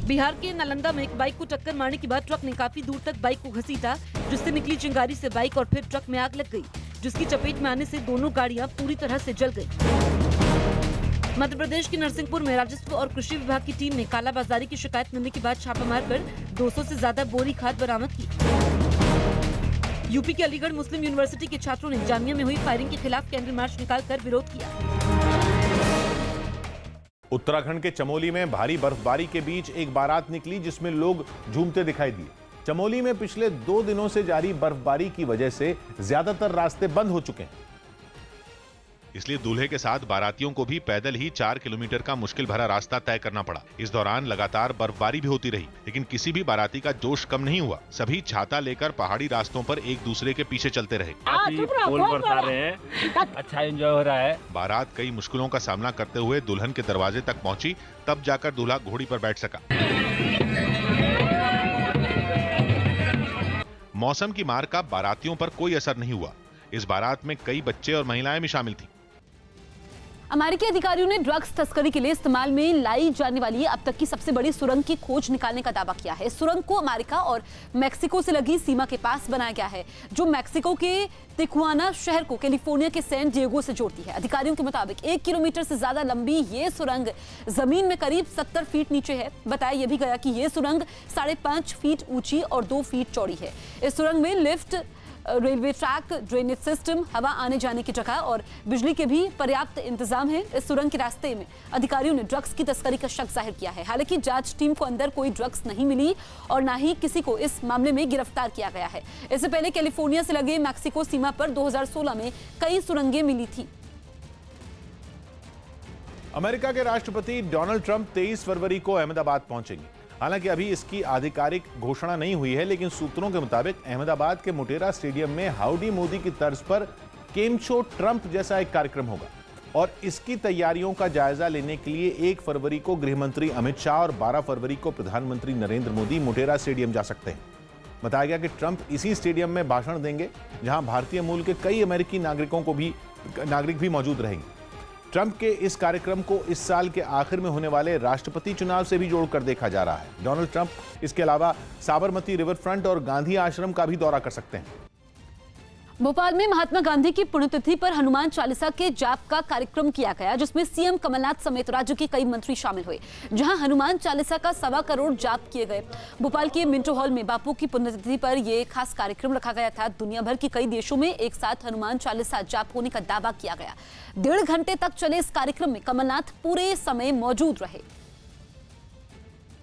बिहार के नालंदा में एक बाइक को टक्कर मारने के बाद ट्रक ने काफी दूर तक बाइक को घसीटा, जिससे निकली चिंगारी से बाइक और फिर ट्रक में आग लग गई, जिसकी चपेट में आने से दोनों गाड़ियां पूरी तरह से जल गई। मध्य प्रदेश के नरसिंहपुर में राजस्व और कृषि विभाग की टीम ने कालाबाजारी की शिकायत मिलने के बाद छापा मारकर 200 से ज्यादा बोरी खाद बरामद की। यूपी के अलीगढ़ मुस्लिम यूनिवर्सिटी के छात्रों ने जामिया में हुई फायरिंग के खिलाफ कैंडल मार्च निकालकर विरोध किया। उत्तराखंड के चमोली में भारी बर्फबारी के बीच एक बारात निकली, जिसमें लोग झूमते दिखाई दिए। चमोली में पिछले 2 दिनों से जारी बर्फबारी की वजह से ज्यादातर रास्ते बंद हो चुके हैं, इसलिए दूल्हे के साथ बारातियों को भी पैदल ही 4 किलोमीटर का मुश्किल भरा रास्ता तय करना पड़ा। इस दौरान लगातार बर्फबारी भी होती रही, लेकिन किसी भी बाराती का जोश कम नहीं हुआ। सभी छाता लेकर पहाड़ी रास्तों पर एक दूसरे के पीछे चलते रहे। फूल बरसा रहे हैं, अच्छा एंजॉय हो रहा है। बारात कई मुश्किलों का सामना करते हुए दुल्हन के दरवाजे तक पहुंची, तब जाकर दूल्हा घोड़ी पर बैठ सका। मौसम की मार का बारातियों पर कोई असर नहीं हुआ। इस बारात में कई बच्चे और महिलाएं भी शामिल थीं। अमेरिकी अधिकारियों ने ड्रग्स तस्करी के लिए इस्तेमाल में लाई जाने वाली अब तक की सबसे बड़ी सुरंग की खोज निकालने का दावा किया है। सुरंग को अमेरिका और मेक्सिको से लगी सीमा के पास बनाया गया है, जो मेक्सिको के तिजुआना शहर को कैलिफोर्निया के सैन डिएगो से जोड़ती है। अधिकारियों के मुताबिक 1 किलोमीटर से ज्यादा लंबी ये सुरंग जमीन में करीब 70 फीट नीचे है। बताया यह भी गया कि ये सुरंग 5.5 फीट ऊंची और 2 फीट चौड़ी है। इस सुरंग में lift, railway track, drainage system, हवा आने जाने की जगह और बिजली के भी पर्याप्त इंतजाम है। इस सुरंग के रास्ते में अधिकारियों ने ड्रग्स की तस्करी का शक जाहिर किया है। हालांकि जांच टीम को अंदर कोई ड्रग्स नहीं मिली और ना ही किसी को इस मामले में गिरफ्तार किया गया है। इससे पहले कैलिफोर्निया से लगे मैक्सिको सीमा पर 2016 में कई सुरंगें मिली थी। अमेरिका के राष्ट्रपति डोनाल्ड ट्रंप 23 फरवरी को अहमदाबाद पहुंचेंगे। हालांकि अभी इसकी आधिकारिक घोषणा नहीं हुई है, लेकिन सूत्रों के मुताबिक अहमदाबाद के मोटेरा स्टेडियम में हाउडी मोदी की तर्ज पर केम शो ट्रंप जैसा एक कार्यक्रम होगा और इसकी तैयारियों का जायजा लेने के लिए 1 फरवरी को गृह मंत्री अमित शाह और 12 फरवरी को प्रधानमंत्री नरेंद्र मोदी मोटेरा स्टेडियम जा सकते हैं। बताया गया कि ट्रंप इसी स्टेडियम में भाषण देंगे जहां भारतीय मूल के कई अमेरिकी नागरिक भी मौजूद रहेंगे। ट्रंप के इस कार्यक्रम को इस साल के आखिर में होने वाले राष्ट्रपति चुनाव से भी जोड़कर देखा जा रहा है। डोनाल्ड ट्रंप इसके अलावा साबरमती रिवर फ्रंट और गांधी आश्रम का भी दौरा कर सकते हैं। भोपाल में महात्मा गांधी की पुण्यतिथि पर हनुमान चालीसा के जाप का कार्यक्रम किया गया, जिसमें सीएम कमलनाथ समेत राज्य के कई मंत्री शामिल हुए, जहां हनुमान चालीसा का 1.25 करोड़ जाप किए गए। भोपाल के मिंटो हॉल में बापू की पुण्यतिथि पर यह खास कार्यक्रम रखा गया था। दुनिया भर के कई देशों में एक साथ हनुमान चालीसा जाप होने का दावा किया गया। 1.5 घंटे तक चले इस कार्यक्रम में कमलनाथ पूरे समय मौजूद रहे।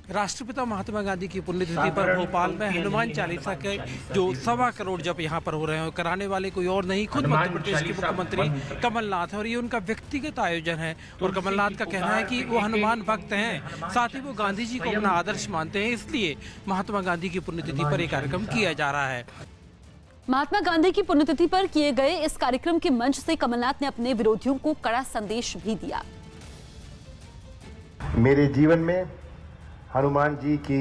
राष्ट्रपिता महात्मा गांधी की पुण्यतिथि पर भोपाल में हनुमान चालीसा के जो 1.25 करोड़ जप यहाँ पर हो रहे हैं, कराने वाले कोई और नहीं, खुद मध्य प्रदेश के मुख्यमंत्री कमलनाथ है और ये उनका व्यक्तिगत आयोजन है। और कमलनाथ का कहना है कि वो हनुमान भक्त हैं, साथ ही वो गांधी जी को अपना आदर्श मानते हैं, इसलिए महात्मा गांधी की पुण्यतिथि पर यह कार्यक्रम किया जा रहा है। महात्मा गांधी की पुण्यतिथि पर किए गए इस कार्यक्रम के मंच से कमलनाथ ने अपने विरोधियों को कड़ा संदेश भी दिया। मेरे जीवन में हनुमान जी की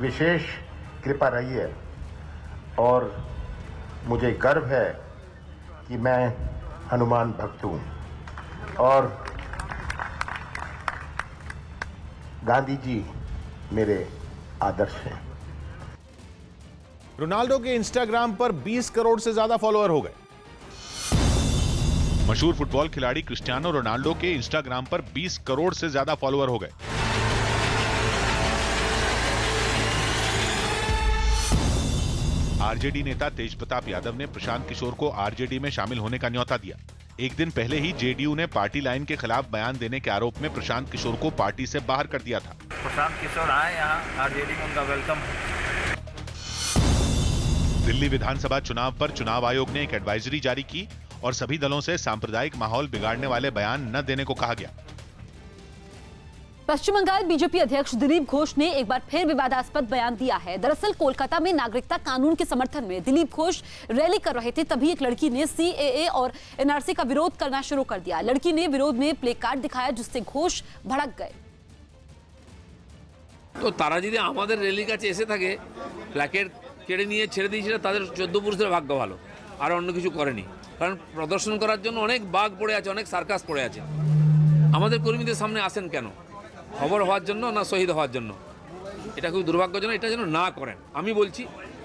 विशेष कृपा रही है और मुझे गर्व है कि मैं हनुमान भक्त हूँ और गांधी जी मेरे आदर्श हैं। रोनाल्डो के इंस्टाग्राम पर 20 करोड़ से ज्यादा फॉलोअर हो गए। मशहूर फुटबॉल खिलाड़ी क्रिस्टियानो रोनाल्डो के इंस्टाग्राम पर 20 करोड़ से ज्यादा फॉलोअर हो गए। आरजेडी नेता तेज प्रताप यादव ने प्रशांत किशोर को आरजेडी में शामिल होने का न्योता दिया। एक दिन पहले ही जेडीयू ने पार्टी लाइन के खिलाफ बयान देने के आरोप में प्रशांत किशोर को पार्टी से बाहर कर दिया था। प्रशांत किशोर आए यहाँ, आरजेडी में उनका वेलकम। दिल्ली विधानसभा चुनाव पर चुनाव आयोग ने एक एडवाइजरी जारी की और सभी दलों से सांप्रदायिक माहौल बिगाड़ने वाले बयान न देने को कहा गया। पश्चिम बंगाल बीजेपी अध्यक्ष दिलीप घोष ने एक बार फिर विवादास्पद बयान दिया है। दरअसल कोलकाता में नागरिकता कानून के समर्थन में दिलीप घोष रैली कर रहे थे, तभी एक लड़की ने सीएए और एनआरसी का विरोध करना शुरू कर दिया। लड़की ने विरोध में प्ले कार्ड दिखाया, जिससे घोष भड़क गए। तो तारा যদি আমাদের র্যালির কাছে এসে থাকে, প্ল্যাকেট কেড়ে নিয়ে ছেড়ে দিয়েছিল, তাদের 14 পুরুষের ভাগ্য ভালো, আর অন্য কিছু করেনি। কারণ প্রদর্শন করার জন্য অনেক বাঘ পড়ে আছে, অনেক সার্কাস পড়ে আছে। আমাদের কর্মীদের সামনে আসেন কেন? খবর হওয়ার জন্য না শহীদ হওয়ার জন্য? এটা খুব দুর্ভাগ্যজনক। এটা যেন না করেন আমি বলছি,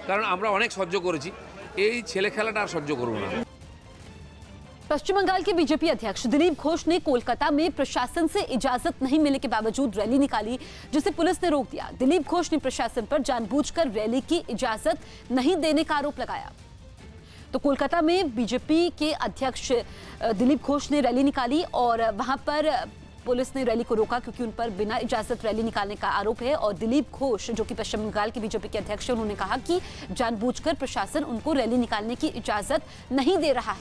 কারণ আমরা অনেক সহ্য করেছি। এই ছেলে খেলাটা আর সহ্য করব না। पश्चिम बंगाल के बीजेपी अध्यक्ष दिलीप घोष ने कोलकाता में प्रशासन से इजाजत नहीं मिलने के बावजूद रैली निकाली, जिसे पुलिस ने रोक दिया। दिलीप घोष ने प्रशासन पर जानबूझकर रैली की इजाजत नहीं देने का आरोप लगाया। तो कोलकाता में बीजेपी के अध्यक्ष दिलीप घोष ने रैली निकाली और वहां पर पुलिस ने रैली को रोका, क्योंकि उन पर बिना इजाजत रैली निकालने का आरोप है। और दिलीप घोष, जो कि पश्चिम बंगाल के बीजेपी के अध्यक्ष हैं, उन्होंने कहा कि जानबूझकर प्रशासन उनको रैली निकालने की इजाजत नहीं दे रहा है।